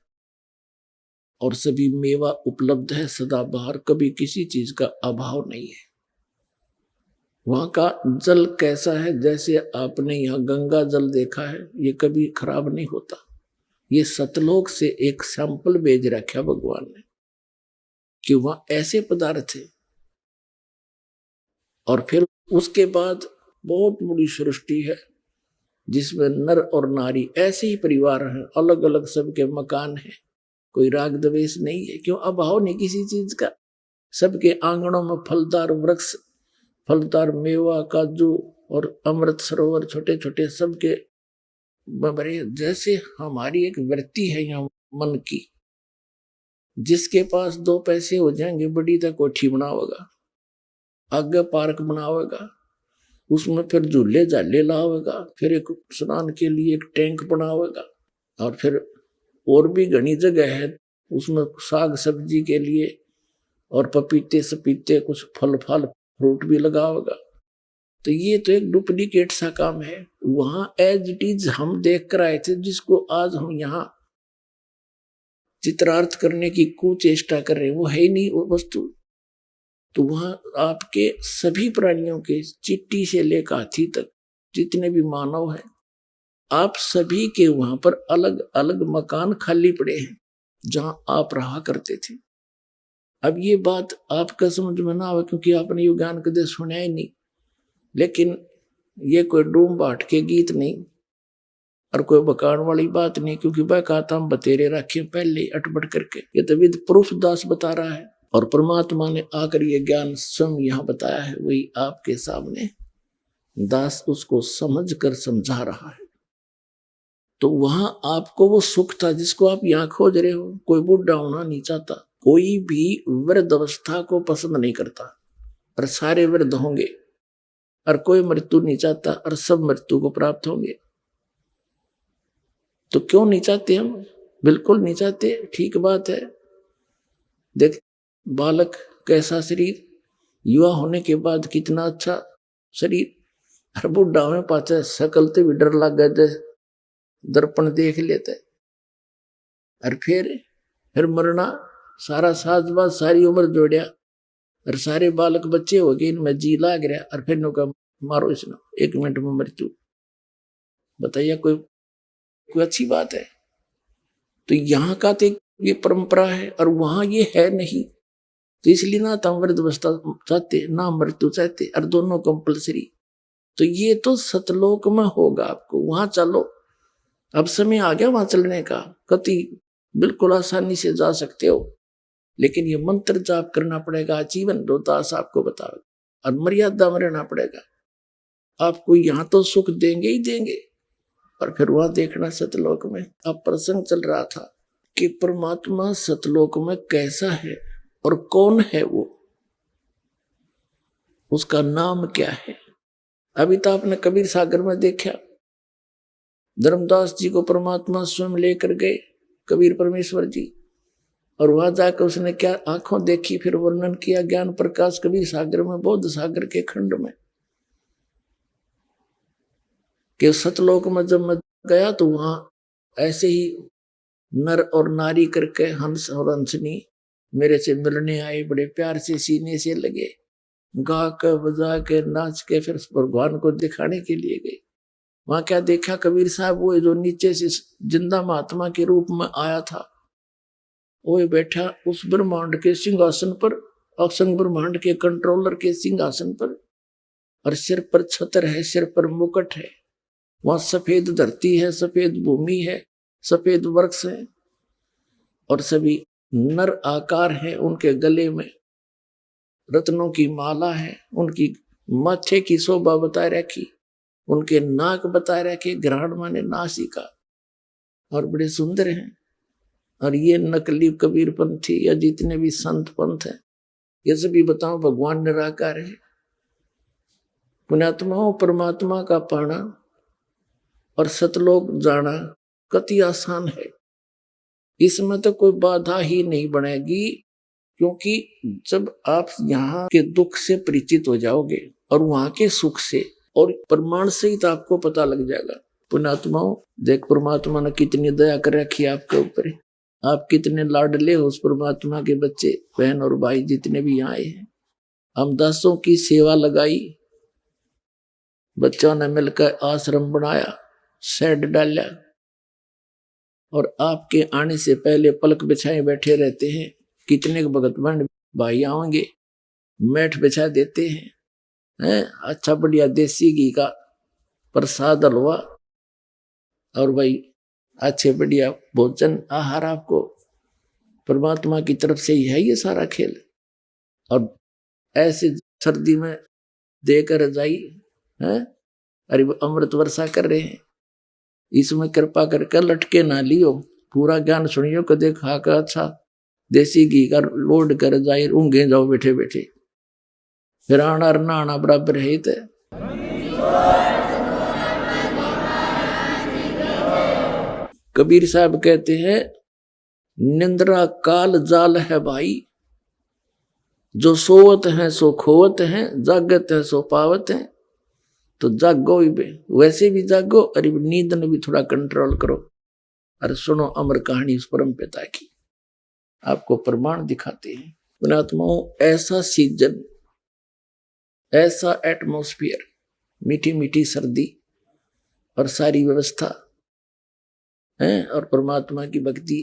और सभी मेवा उपलब्ध है सदाबहार, कभी किसी चीज का अभाव नहीं है। वहां का जल कैसा है, जैसे आपने यहाँ गंगा जल देखा है, ये कभी खराब नहीं होता। ये सतलोक से एक सैंपल भेज रखा भगवान ने कि वहां ऐसे पदार्थ थे। और फिर उसके बाद बहुत बड़ी सृष्टि है जिसमें नर और नारी ऐसे ही परिवार हैं, अलग अलग सबके मकान हैं, कोई राग द्वेष नहीं है, क्यों अभाव नहीं किसी चीज का। सबके आंगनों में फलदार वृक्ष, फलदार मेवा, काजू और अमृत सरोवर छोटे छोटे सबके बड़े। जैसे हमारी एक वृत्ति है यहाँ मन की, जिसके पास 2 पैसे हो जाएंगे बड़ी तक कोठी बनावेगा, आगे पार्क बनावेगा, उसमें फिर झूले झाले लावेगा, फिर एक स्नान के लिए एक टैंक बनावेगा, और फिर और भी घनी जगह है उसमें साग सब्जी के लिए, और पपीते सपीते कुछ फल फल फ्रूट भी लगावेगा। तो ये तो एक डुप्लीकेट सा काम है। वहां एज इट इज हम देख कर आए थे, जिसको आज हम यहाँ चित्रार्थ करने की कुचेष्टा कर रहे हैं, वो है ही नहीं वो वस्तु। तो वहां आपके सभी प्राणियों के, चींटी से लेकर हाथी तक जितने भी मानव हैं, आप सभी के वहां पर अलग अलग मकान खाली पड़े हैं जहां आप रहा करते थे। अब ये बात आपका समझ में ना आवे क्योंकि आपने ये ज्ञान कदे सुना ही नहीं, लेकिन ये कोई डूम बाट के गीत नहीं और कोई बकान वाली बात नहीं, क्योंकि वह कहता हम बतेरे रखे पहले अटपट करके। ये तो विद प्रूफ दास बता रहा है और परमात्मा ने आकर ये ज्ञान स्वयं यहां बताया है, वही आपके सामने दास उसको समझ कर समझा रहा है। तो वहां आपको वो सुख था जिसको आप यहां खोज रहे हो। कोई बुढ़ा होना नहीं चाहता, कोई भी वृद्ध अवस्था को पसंद नहीं करता और सारे वृद्ध होंगे, और कोई मृत्यु नहीं चाहता और सब मृत्यु को प्राप्त होंगे। तो क्यों नहीं चाहते हम? बिल्कुल नहीं चाहते, ठीक बात है। देख, बालक कैसा शरीर, युवा होने के बाद कितना अच्छा शरीर, और बुढ़ा में पाचा सकलते भी डर लग गए, दर्पण देख लेते, और फिर मरना, सारा साजबाज सारी उम्र जोड़िया और सारे बालक बच्चे हो गए, इनमें जी लाग रहा, और फिर नुका मारो इसने 1 मिनट में मृत्यु। बताइए कोई अच्छी बात है? तो यहाँ का तो ये परंपरा है और वहां ये है नहीं, तो इसलिए ना तो वृद्ध अवस्था चाहते ना मृत्यु चाहते, और दोनों कंपलसरी। तो ये तो सतलोक में होगा, आपको वहां चलो, अब समय आ गया वहां चलने का। कति बिल्कुल आसानी से जा सकते हो, लेकिन ये मंत्र जाप करना पड़ेगा जीवन, दास आपको बताओ, और मर्यादा में रहना पड़ेगा। आपको यहाँ तो सुख देंगे ही देंगे, और फिर वहां देखना सतलोक में। अब प्रसंग चल रहा था कि परमात्मा सतलोक में कैसा है और कौन है वो, उसका नाम क्या है। अभी तो आपने कबीर सागर में देखा, धर्मदास जी को परमात्मा स्वयं लेकर गए, कबीर परमेश्वर जी, और वहां जाकर उसने क्या आंखों देखी, फिर वर्णन किया ज्ञान प्रकाश कबीर सागर में, बौद्ध सागर के खंड में, कि सतलोक में जब मैं गया तो वहां ऐसे ही नर और नारी करके हंस और हंसनी मेरे से मिलने आए, बड़े प्यार से सीने से लगे, गा के बजा के नाच के फिर भगवान को दिखाने के लिए गए। वहां क्या देखा कबीर साहब, वो जो नीचे से जिंदा महात्मा के रूप में आया था, वो बैठा उस ब्रह्मांड के सिंहासन पर, असंग ब्रह्मांड के कंट्रोलर के सिंहासन पर, और सिर पर छत्र है, सिर पर मुकुट है। वहां सफेद धरती है, सफेद भूमि है, सफेद वृक्ष है, और सभी नर आकार है। उनके गले में रत्नों की माला है, उनकी माथे की शोभा बता रखी, उनके नाक बता रखे, ग्रहण माने नासिका, और बड़े सुंदर हैं। और ये नकली कबीर पंथी या जितने भी संत पंथ हैं, ये सभी बताओ भगवान निराकार है। पुण्यात्माओं, परमात्मा का पाना और सतलोक जाना कति आसान है, इसमें तो कोई बाधा ही नहीं बनेगी, क्योंकि जब आप यहाँ के दुख से परिचित हो जाओगे और वहां के सुख से और प्रमाण से ही तो आपको पता लग जाएगा। पुण्यात्माओं, देख परमात्मा ने कितनी दया कर रखी है आपके ऊपर, आप कितने लाडले हो उस परमात्मा के बच्चे, बहन और भाई जितने भी यहाँ आए हैं। हम दासों की सेवा लगाई, बच्चों ने मिलकर आश्रम बनाया, शेड डाला, और आपके आने से पहले पलक बिछाए बैठे रहते हैं। कितने भगत बहन भाई आएंगे, मैट बिछा देते हैं, अच्छा बढ़िया देसी घी का प्रसाद हलवा, और भाई अच्छे बढ़िया भोजन आहार आपको परमात्मा की तरफ से ही है ये सारा खेल। और ऐसे सर्दी में देकर रजाई है, अरे अमृत वर्षा कर रहे हैं, इसमें कृपा करके लटके ना लियो, पूरा ज्ञान सुनियो, कदे खा कर अच्छा देसी घी का लोड कर रजाई ऊँगे जाओ बैठे बैठे, फिर आना नहाना बराबर है। तो कबीर साहब कहते हैं, निंद्रा काल जाल है भाई, जो सोवत हैं सो खोवत हैं, जागत है सो पावत हैं। तो जागो ही वैसे भी जागो, अरे नींद ने भी थोड़ा कंट्रोल करो, और सुनो अमर कहानी उस परम पिता की। आपको प्रमाण दिखाते हैं। पुण्यात्माओं, ऐसा सीजन, ऐसा एटमॉस्फेयर, मीठी मीठी सर्दी और सारी व्यवस्था है, और परमात्मा की भक्ति,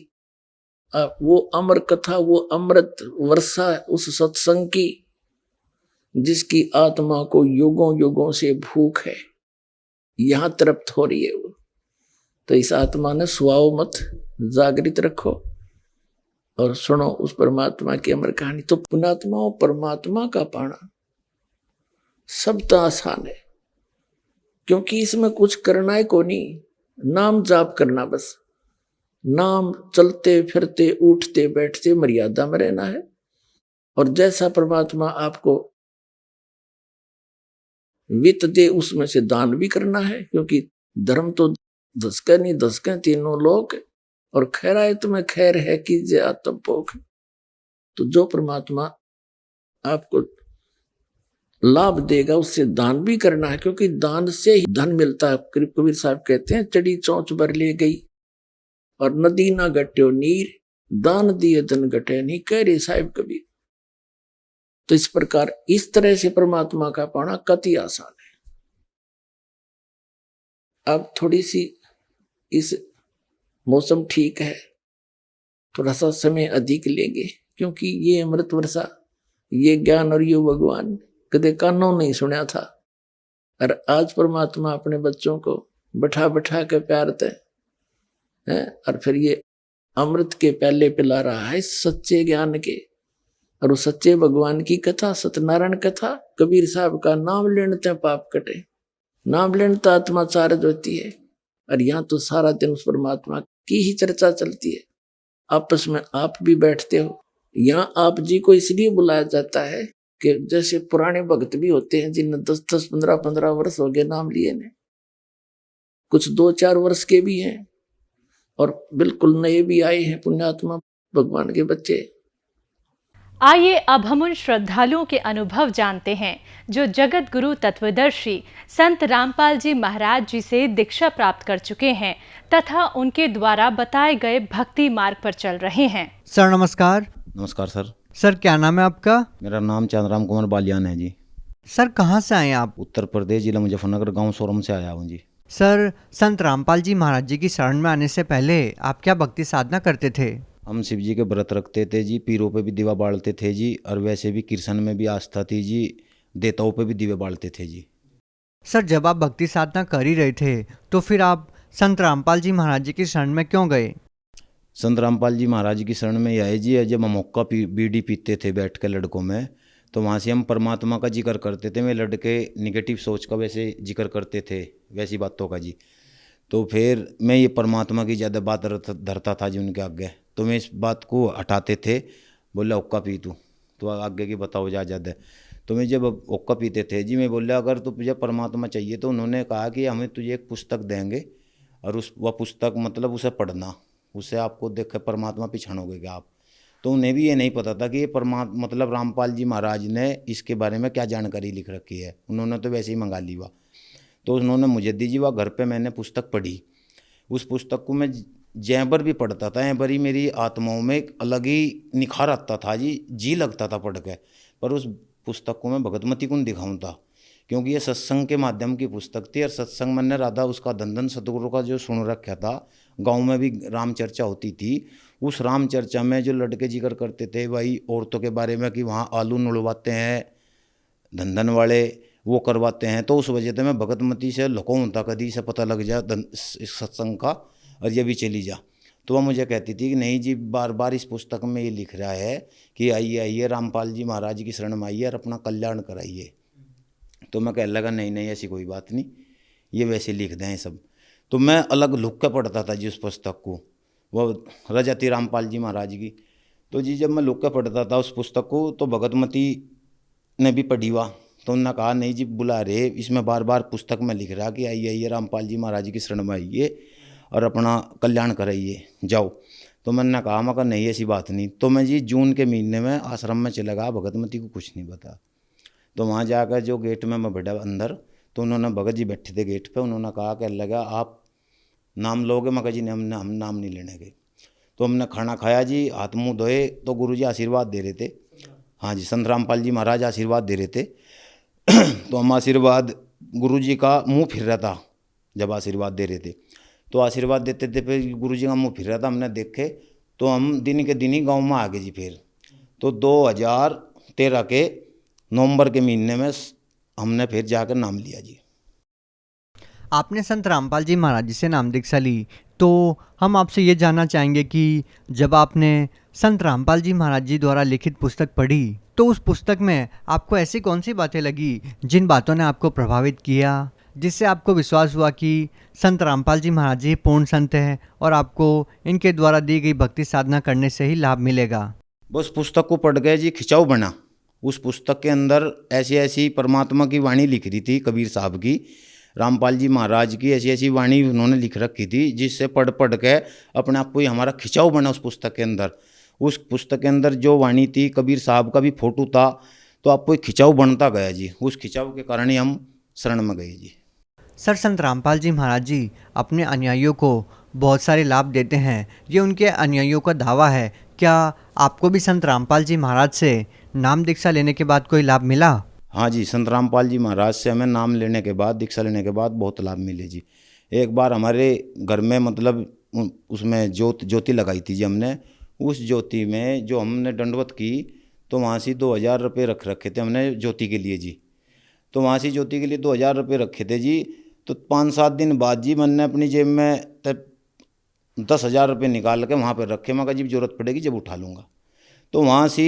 वो अमर कथा, वो अमृत वर्षा उस सत्संग की जिसकी आत्मा को युगों युगों से भूख है, यहां तृप्त हो रही है वो। तो इस आत्मा ने सुआओ मत, जागृत रखो और सुनो उस परमात्मा की अमर कहानी। तो पुण्यात्माओं, परमात्मा का पाना सब तो आसान है, क्योंकि इसमें कुछ करना है को नहीं, नाम जाप करना बस। नाम चलते फिरते उठते बैठते मर्यादा में रहना है, और जैसा परमात्मा आपको वित्त दे उसमें से दान भी करना है, क्योंकि धर्म तो धसके नहीं धसके तीनों लोग, और खैराए तुम्हें खैर है कीजिए आत्म पोख। तो जो परमात्मा आपको लाभ देगा उससे दान भी करना है, क्योंकि दान से ही धन मिलता है। कबीर साहब कहते हैं, चढ़ी चौंच भर ले गई और नदी ना घट्यो नीर, दान दिए धन घटे नहीं, कह रहे साहिब कबीर। तो इस प्रकार इस तरह से परमात्मा का पाना कति आसान है। अब थोड़ी सी इस मौसम ठीक है, थोड़ा सा समय अधिक लेंगे, क्योंकि ये अमृत वर्षा, ये ज्ञान और ये भगवान कदे कानों नहीं सुना था, और आज परमात्मा अपने बच्चों को बैठा बैठा के प्यारते हैं, और फिर ये अमृत के प्याले पिला रहा है सच्चे ज्ञान के, और उस सच्चे भगवान की कथा, सत्यनारायण कथा। कबीर साहब का नाम लेने पाप कटे, नाम लेने आत्मा चार्ज होती है, और यहाँ तो सारा दिन उस परमात्मा की ही चर्चा चलती है। आपस में आप भी बैठते हो, यहाँ आप जी को इसलिए बुलाया जाता है कि जैसे पुराने भक्त भी होते हैं जिन्हें 10-10, 15-15 वर्ष हो गए नाम लिए ने, कुछ 2-4 वर्ष के भी हैं, और बिल्कुल नए भी आए हैं पुण्यात्मा भगवान के बच्चे। आइए अब हम उन श्रद्धालुओं के अनुभव जानते हैं जो जगत गुरु तत्वदर्शी संत रामपाल जी महाराज जी से दीक्षा प्राप्त कर चुके हैं तथा उनके द्वारा बताए गए भक्ति मार्ग पर चल रहे हैं। सर नमस्कार। नमस्कार सर। सर क्या नाम है आपका? मेरा नाम चंद्राम कुमार बालियान है जी। सर कहाँ से आए आप? उत्तर प्रदेश, जिला मुजफ्फरनगर, गांव सोरम से आया हूँ जी। सर संत रामपाल जी महाराज जी की शरण में आने से पहले आप क्या भक्ति साधना करते थे? हम शिव जी के व्रत रखते थे जी, पीरों पे भी दिवा बालते थे जी, और वैसे भी कृष्ण में भी आस्था थी जी, देवताओं पे भी दिवे बालते थे जी। सर जब आप भक्ति साधना कर ही रहे थे तो फिर आप संत रामपाल जी महाराज जी की शरण में क्यों गए? संत रामपाल जी महाराज की शरण में आए जी, जब हम हुक्का बीड़ी पीते थे बैठ के लड़कों में, तो वहाँ से हम परमात्मा का जिक्र करते थे। वे लड़के निगेटिव सोच का वैसे जिक्र करते थे, वैसी बातों का जी। तो फिर मैं ये परमात्मा की ज़्यादा बात धरता था जी उनके आगे, तो मैं इस बात को हटाते थे। बोला हुक्का पी तू, तो आगे की बताओ ज़्यादा। तो मैं जब हुक्का पीते थे जी, मैं बोला अगर तुझे परमात्मा चाहिए तो उन्होंने कहा कि हमें तुझे एक पुस्तक देंगे, और वह पुस्तक मतलब उसे पढ़ना, उससे आपको देख कर परमात्मा पिछाड़ोगे क्या आप। तो उन्हें भी ये नहीं पता था कि ये परमात्मा मतलब रामपाल जी महाराज ने इसके बारे में क्या जानकारी लिख रखी है, उन्होंने तो वैसे ही मंगा ली वह। तो उन्होंने मुझे दी जी, वह घर पे मैंने पुस्तक पढ़ी। उस पुस्तक को मैं जहाँ पर भी पढ़ता था, यहाँ पर ही मेरी आत्माओं में एक अलग ही निखार आता था जी लगता था पढ़ के। पर उस पुस्तक को मैं भगतमती को दिखाऊँ था, क्योंकि ये सत्संग के माध्यम की पुस्तक थी, और सत्संग मैंने राधा उसका धन सतगुरु का जो सुन रखा था, गांव में भी राम चर्चा होती थी। उस राम चर्चा में जो लड़के जिक्र करते थे भाई औरतों के बारे में कि वहाँ आलू नुड़वाते हैं धन वाले, वो करवाते हैं, तो उस वजह से मैं भगतमती से लुकाऊँ था, कभी से पता लग जा सत्संग का और ये भी चली जा। तो वह मुझे कहती थी कि नहीं जी, बार बार इस पुस्तक में ये लिख रहा है कि आइए आइए रामपाल जी महाराज की शरण में आइए और अपना कल्याण कराइए। तो मैं कहने लगा नहीं ऐसी कोई बात नहीं, ये वैसे लिख दें सब। तो मैं अलग लुक के पढ़ता था जी उस पुस्तक को, वो रजा थी रामपाल जी महाराज की। तो जी जब मैं लुक के पढ़ता था उस पुस्तक को, तो भगतमती ने भी पढ़ी हुआ, तो उन्होंने कहा नहीं जी बुला रहे, इसमें बार बार पुस्तक में लिख रहा कि आइए आइए रामपाल जी महाराज की शरण में आइए और अपना कल्याण कराइए जाओ। तो मैंने कहा मैं नहीं ऐसी बात नहीं। तो मैं जी जून के महीने में आश्रम में चला गया, भगतमती को कुछ नहीं पता। तो वहाँ जाकर जो गेट में मैं बैठा अंदर, तो उन्होंने भगत जी बैठे थे गेट पे, उन्होंने कहा कि लगा आप नाम लोगे? मगर जी ने हम नाम नहीं लेने गए। तो हमने खाना खाया जी, हाथ मुँह धोए, तो गुरुजी आशीर्वाद दे रहे थे। हाँ जी, संत रामपाल जी महाराज आशीर्वाद दे रहे थे। तो हम आशीर्वाद, गुरु जी का मुंह फिर रहा था जब आशीर्वाद दे रहे थे, तो आशीर्वाद देते थे, फिर गुरु जी का मुंह फिर रहा था, हमने देखे तो हम दिन के दिन ही गाँव में आ गए जी। फिर तो 2013 के नवंबर के महीने में हमने फिर जाकर नाम लिया जी। आपने संत रामपाल जी महाराज जी से नाम दीक्षा ली, तो हम आपसे ये जानना चाहेंगे कि जब आपने संत रामपाल जी महाराज जी द्वारा लिखित पुस्तक पढ़ी तो उस पुस्तक में आपको ऐसी कौन सी बातें लगी जिन बातों ने आपको प्रभावित किया, जिससे आपको विश्वास हुआ कि संत रामपाल जी महाराज जी पूर्ण संत हैं और आपको इनके द्वारा दी गई भक्ति साधना करने से ही लाभ मिलेगा? बस पुस्तक को पढ़ गए जी, खिंचाव बना। उस पुस्तक के अंदर ऐसी ऐसी परमात्मा की वाणी लिख रही थी, कबीर साहब की, रामपाल जी महाराज की ऐसी ऐसी वाणी उन्होंने लिख रखी थी, जिससे पढ़ पढ़ के अपने आप को ही हमारा खिंचाव बना उस पुस्तक के अंदर। उस पुस्तक के अंदर जो वाणी थी, कबीर साहब का भी फोटो था, तो आपको एक खिंचाव बनता गया जी। उस खिंचाव के कारण ही हम शरण में गए जी। सर, संत रामपाल जी महाराज जी अपने अनुयायियों को बहुत सारे लाभ देते हैं, ये उनके अनुयायियों का दावा है। क्या आपको भी संत रामपाल जी महाराज से नाम दीक्षा लेने के बाद कोई लाभ मिला? हाँ जी, संत रामपाल जी महाराज से हमें नाम लेने के बाद, दीक्षा लेने के बाद बहुत लाभ मिले जी। एक बार हमारे घर में मतलब उसमें ज्योति लगाई थी जी हमने। उस ज्योति में जो हमने दंडवत की, तो वहाँ से 2000 रुपये रख रखे थे हमने ज्योति के लिए जी। तो वहाँ से ज्योति के लिए 2000 रुपये रखे थे जी। तो 5-7 दिन बाद जी मैंने अपनी जेब में तब 10,000 रुपये निकाल के वहाँ पर रखे। मैं कहा जब जरूरत पड़ेगी जब उठा लूँगा। तो वहाँ से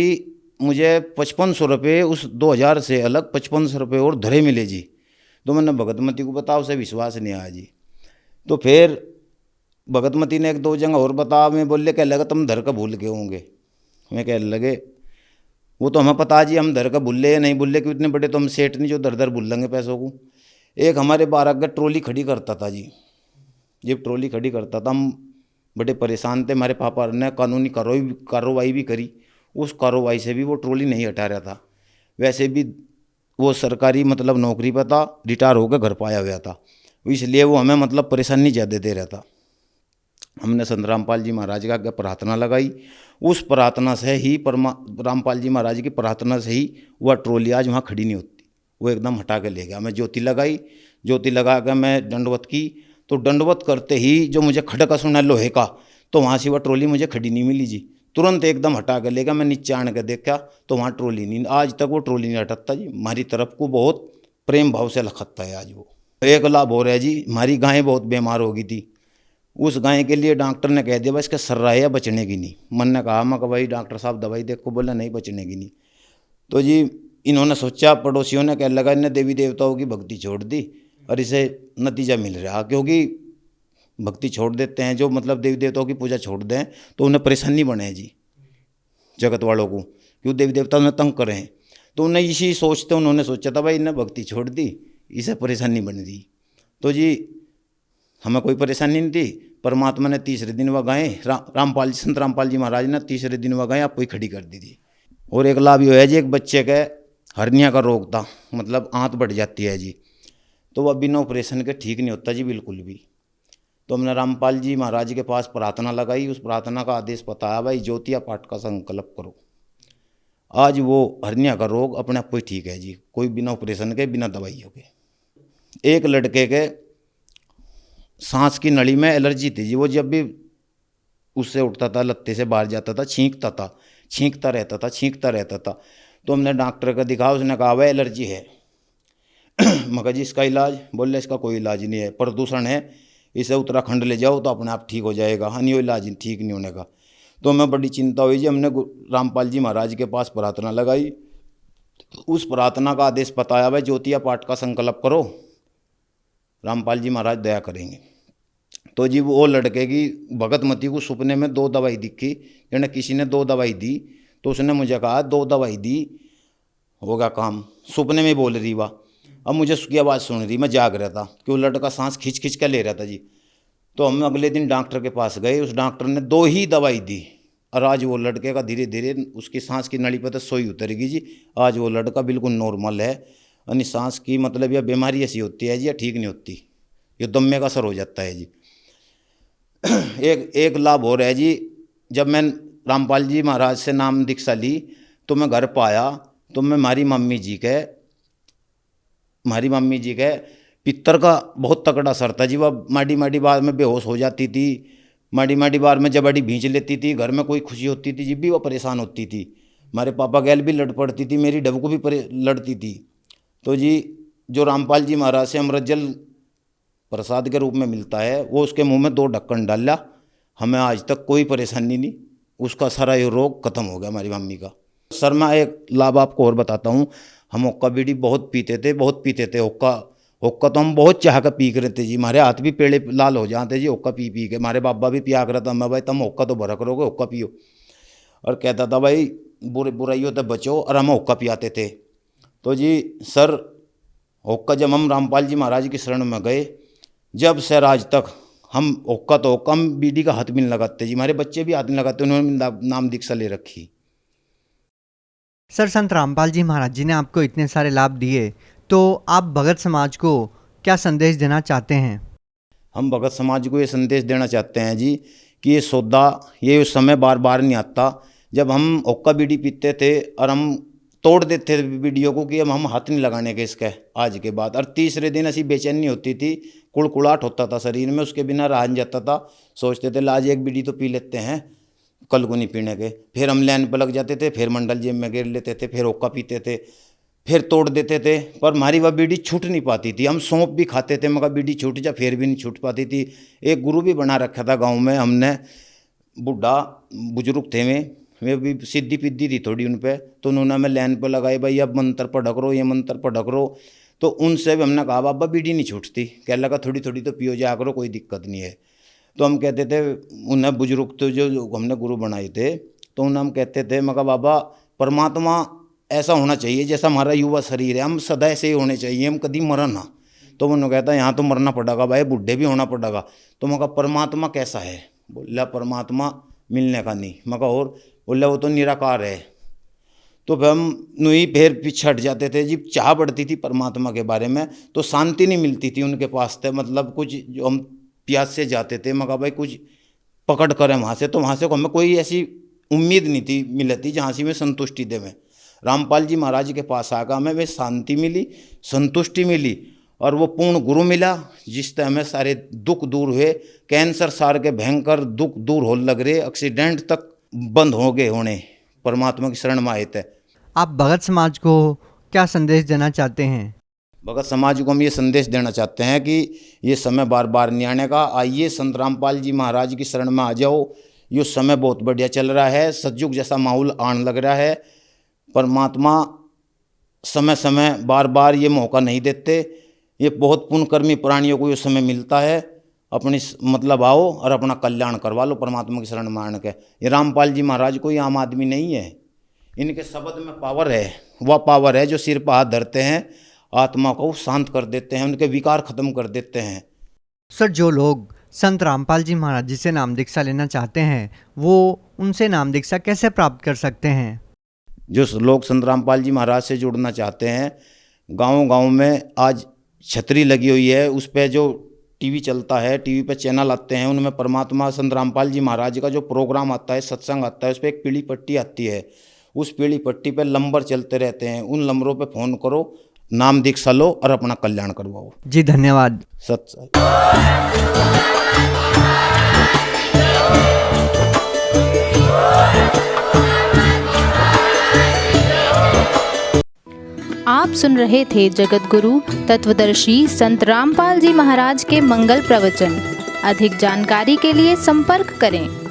मुझे 5500 रुपये, उस 2000 से अलग 5500 रुपये और धरे मिले जी। तो मैंने भगतमती को बताया, उसे विश्वास नहीं आया जी। तो फिर भगतमती ने 1-2 जगह और बताया, मैं बोले कह लगा तुम धर का भूल गए होंगे। मैं कह लगे वो तो हमें पता जी, हम धर का भूल ले या नहीं भूल ले, कि इतने बड़े तो हम सेठ नहीं जो दर भूल लेंगे पैसों को। एक हमारे 12 का ट्रॉली खड़ी करता था जी। जब ट्रॉली खड़ी करता था हम बड़े परेशान थे। हमारे पापा ने कानूनी कार्रवाई भी करी, उस कार्रवाई से भी वो ट्रॉली नहीं हटा रहा था। वैसे भी वो सरकारी मतलब नौकरी पर था, रिटायर होकर घर पाया हुआ था, इसलिए वो हमें मतलब परेशानी ज़्यादा दे रहा था। हमने संत रामपाल जी महाराज का आगे प्रार्थना लगाई। उस प्रार्थना से ही रामपाल जी महाराज की प्रार्थना से ही वह ट्रॉली आज वहाँ खड़ी नहीं होती, वो एकदम हटा के ले गया। मैं ज्योति लगाई, ज्योति लगा कर मैं दंडवत की, तो दंडवत करते ही जो मुझे खड़का सुना लोहे का, तो वहाँ से वह ट्रॉली मुझे खड़ी नहीं मिली जी। तुरंत एकदम हटा कर ले गया। मैं नीचे आने के देखा तो वहाँ ट्रॉली नहीं, आज तक वो ट्रॉली नहीं हटाता जी। हमारी तरफ को बहुत प्रेम भाव से लखता है आज वो। एक लाभ हो रहा है जी, हमारी गाय बहुत बीमार हो गई थी। उस गाय के लिए डॉक्टर ने कह दिया बस इसका सर्रा है, बचने की नहीं। मन ने कहा मैं भाई डॉक्टर साहब दवाई देखो, बोला नहीं बचने की नहीं। तो जी इन्होंने सोचा, पड़ोसियों ने कह लगा इन्हें देवी देवताओं की भक्ति छोड़ दी और इसे नतीजा मिल रहा, क्योंकि भक्ति छोड़ देते हैं जो मतलब देवी देवताओं की पूजा छोड़ दें तो उन्हें परेशानी बने जी जगत वालों को, क्यों देवी देवता उन्हें तंग करें। तो उन्हें इसी सोचते उन्होंने सोचा था भाई इन्हें भक्ति छोड़ दी, इसे परेशानी बन रही। तो जी हमें कोई परेशानी नहीं थी। परमात्मा ने तीसरे दिन वह गाय संत रामपाल जी महाराज ने तीसरे दिन वह गाय आपको ही खड़ी कर दी थी। और एक लाभ ये है जी, एक बच्चे के हर्निया का रोग था, मतलब आंत बढ़ जाती है जी, तो वह बिना ऑपरेशन के ठीक नहीं होता जी बिल्कुल भी। तो हमने रामपाल जी महाराज के पास प्रार्थना लगाई। उस प्रार्थना का आदेश बताया भाई ज्योतिया पाठ का संकल्प करो। आज वो हर्निया का रोग अपने आप को ही ठीक है जी, कोई बिना ऑपरेशन के, बिना दवाइयों के। एक लड़के के सांस की नली में एलर्जी थी जी, वो जब भी उससे उठता था लत्ते से बाहर जाता था छींकता रहता था। तो हमने डॉक्टर का दिखा, उसने कहा वह एलर्जी है। मगर जी इसका इलाज, बोले इसका कोई इलाज नहीं है, प्रदूषण है, इसे उत्तराखंड ले जाओ तो अपने आप ठीक हो जाएगा। हाँ, नहीं इलाज ठीक नहीं होने का। तो हमें बड़ी चिंता हुई जी। हमने रामपाल जी महाराज के पास प्रार्थना लगाई। उस प्रार्थना का आदेश बताया भाई ज्योतिया पाठ का संकल्प करो, रामपाल जी महाराज दया करेंगे। तो जी वो लड़के की भगतमती को सपने में 2 दवाई दिखी, यानी किसी ने 2 दवाई दी। तो उसने मुझे कहा 2 दवाई दी होगा काम, सपने में बोल रही वाह। अब मुझे उसकी आवाज़ सुन रही, मैं जाग रहा था कि वो लड़का सांस खींच खींच के ले रहा था जी। तो हम अगले दिन डॉक्टर के पास गए, उस डॉक्टर ने 2 ही दवाई दी और आज वो लड़के का धीरे धीरे उसकी सांस की नली पर तो सोई उतरेगी जी। आज वो लड़का बिल्कुल नॉर्मल है। यानी सांस की मतलब यह बीमारी ऐसी होती है जी, या ठीक नहीं होती, ये दम्मे का असर हो जाता है जी। एक लाभ हो रहा है जी, जब मैं रामपाल जी महाराज से नाम दीक्षा ली तो मैं घर पर आया तो मैं हमारी मम्मी जी के पित्तर का बहुत तगड़ा असर था जी। वह माड़ी माड़ी बार में बेहोश हो जाती थी, माड़ी माड़ी बार में जबड़ी भींच लेती थी, घर में कोई खुशी होती थी जी भी वो परेशान होती थी। हमारे पापा गैल भी लड़ पड़ती थी, मेरी डब को भी लड़ती थी। तो जी जो रामपाल जी महाराज से अमृत जल प्रसाद के रूप में मिलता है, वो उसके मुंह में 2 ढक्कन डाला, हमें आज तक कोई परेशानी नहीं, उसका सारा ये रोग खत्म हो गया हमारी मम्मी का। सर मैं एक लाभ आपको और बताता हूँ। हम हुक्का बीड़ी बहुत पीते थे। हुक्का तो हम बहुत चाह कर पी रहे थे जी, हमारे हाथ भी पेड़े लाल हो जाते जी हुक्का पी के। हमारे बाबा भी पिया कर था, मैं भाई तुम हुक्का तो भरा करोगे, हुक्का पियो। और कहता था भाई बुराइयों से बचो, और हम हुक्का पियाते थे। तो जी सर हुक्का जब हम रामपाल जी महाराज की शरण में गए, जब सर आज तक हम हुक्का हम बीड़ी का हाथ भी नहीं लगाते जी, हमारे बच्चे भी हाथ नहीं लगाते, उन्होंने नाम दीक्षा ले रखी। सर संत रामपाल जी महाराज जी ने आपको इतने सारे लाभ दिए, तो आप भगत समाज को क्या संदेश देना चाहते हैं? हम भगत समाज को ये संदेश देना चाहते हैं जी कि ये सौदा ये उस समय बार बार नहीं आता जब हम हुक्का बीड़ी पीते थे और हम तोड़ देते थे बीड़ियों को कि हम हाथ नहीं लगाने के इसके आज के बाद। और तीसरे दिन ऐसी बेचैनी होती थी, कुड़कुड़ाहट होता था शरीर में, उसके बिना रहा नहीं जाता था। सोचते थे आज एक बीड़ी तो पी लेते हैं, कल को नहीं पीने के। फिर हम लाइन पर लग जाते थे, फिर मंडल जेब में घेर लेते थे, फिर हुक्का पीते थे, फिर तोड़ देते थे। पर हमारी वह बीड़ी छूट नहीं पाती थी। हम सौंप भी खाते थे मगर बीड़ी छूट जा, फिर भी नहीं छूट पाती थी। एक गुरु भी बना रखा था गांव में हमने, बूढ़ा बुजुर्ग थे वे भी सिद्धि पिद्धि थी थोड़ी उन पर, तो उन्होंने हमें लाइन पर लगाई, भाई अब मंत्र पर ढकरो, ये मंत्र पर ढकरो। तो उनसे भी हमने कहा बाबा बीड़ी नहीं छूटती, कह लगा थोड़ी थोड़ी तो पियो जाया करो, कोई दिक्कत नहीं है। तो हम कहते थे उन्हें बुजुर्ग तो जो हमने गुरु बनाए थे, तो उन्हें हम कहते थे मगर बाबा परमात्मा ऐसा होना चाहिए जैसा हमारा युवा शरीर है, हम सदा ऐसे ही होने चाहिए, हम कभी मरा ना। तो उन्होंने कहता यहाँ तो मरना पड़ेगा भाई, बूढ़े भी होना पड़ेगा। तो मगर परमात्मा कैसा है? बोला परमात्मा मिलने का नहीं, मगर और बोला वो तो निराकार है। तो फिर हम नहीं फिर पीछे हट जाते थे जी। चाह बढ़ती थी परमात्मा के बारे में, तो शांति नहीं मिलती थी उनके पास थे। मतलब कुछ जो हम प्यास से जाते थे मगर भाई कुछ पकड़ करें वहाँ से, तो वहाँ से हमें कोई ऐसी उम्मीद नहीं थी मिलती जहाँ से हमें संतुष्टि देवें। रामपाल जी महाराज के पास आकर हमें वे शांति मिली, संतुष्टि मिली, और वो पूर्ण गुरु मिला जिससे हमें सारे दुख दूर हुए। कैंसर सार के भयंकर दुख दूर हो लग रहे, एक्सीडेंट तक बंद हो गए होने, परमात्मा की शरण में आए थे। आप भगत समाज को क्या संदेश देना चाहते हैं? भगत समाज को हम ये संदेश देना चाहते हैं कि ये समय बार बार नहीं आने का। आइए संत रामपाल जी महाराज की शरण में आ जाओ। ये समय बहुत बढ़िया चल रहा है, सतयुग जैसा माहौल आने लग रहा है। परमात्मा समय समय बार बार ये मौका नहीं देते। ये बहुत पुण्यकर्मी प्राणियों को ये समय मिलता है। अपनी मतलब आओ और अपना कल्याण करवा लो परमात्मा की शरण में आने के। ये रामपाल जी महाराज कोई आम आदमी नहीं है, इनके शब्द में पावर है। वह पावर है जो सिर पर हाथ धरते हैं, आत्मा को शांत कर देते हैं, उनके विकार खत्म कर देते हैं। सर जो लोग संत रामपाल जी महाराज जी से नाम दीक्षा लेना चाहते हैं, वो उनसे नाम दीक्षा कैसे प्राप्त कर सकते हैं? जो लोग संत रामपाल जी महाराज से जुड़ना चाहते हैं, गांव-गांव में आज छतरी लगी हुई है, उस पर जो टीवी चलता है, टीवी पे चैनल आते हैं, उनमें परमात्मा संत रामपाल जी महाराज का जो प्रोग्राम आता है, सत्संग आता है, उस पर एक पीली पट्टी आती है। उस पीली पट्टी पे नंबर चलते रहते हैं, उन नंबरों पे फ़ोन करो, नाम दीक्षा लो और अपना कल्याण करवाओ। जी धन्यवाद। सत्संग। आप सुन रहे थे जगत गुरु तत्वदर्शी संत रामपाल जी महाराज के मंगल प्रवचन। अधिक जानकारी के लिए संपर्क करें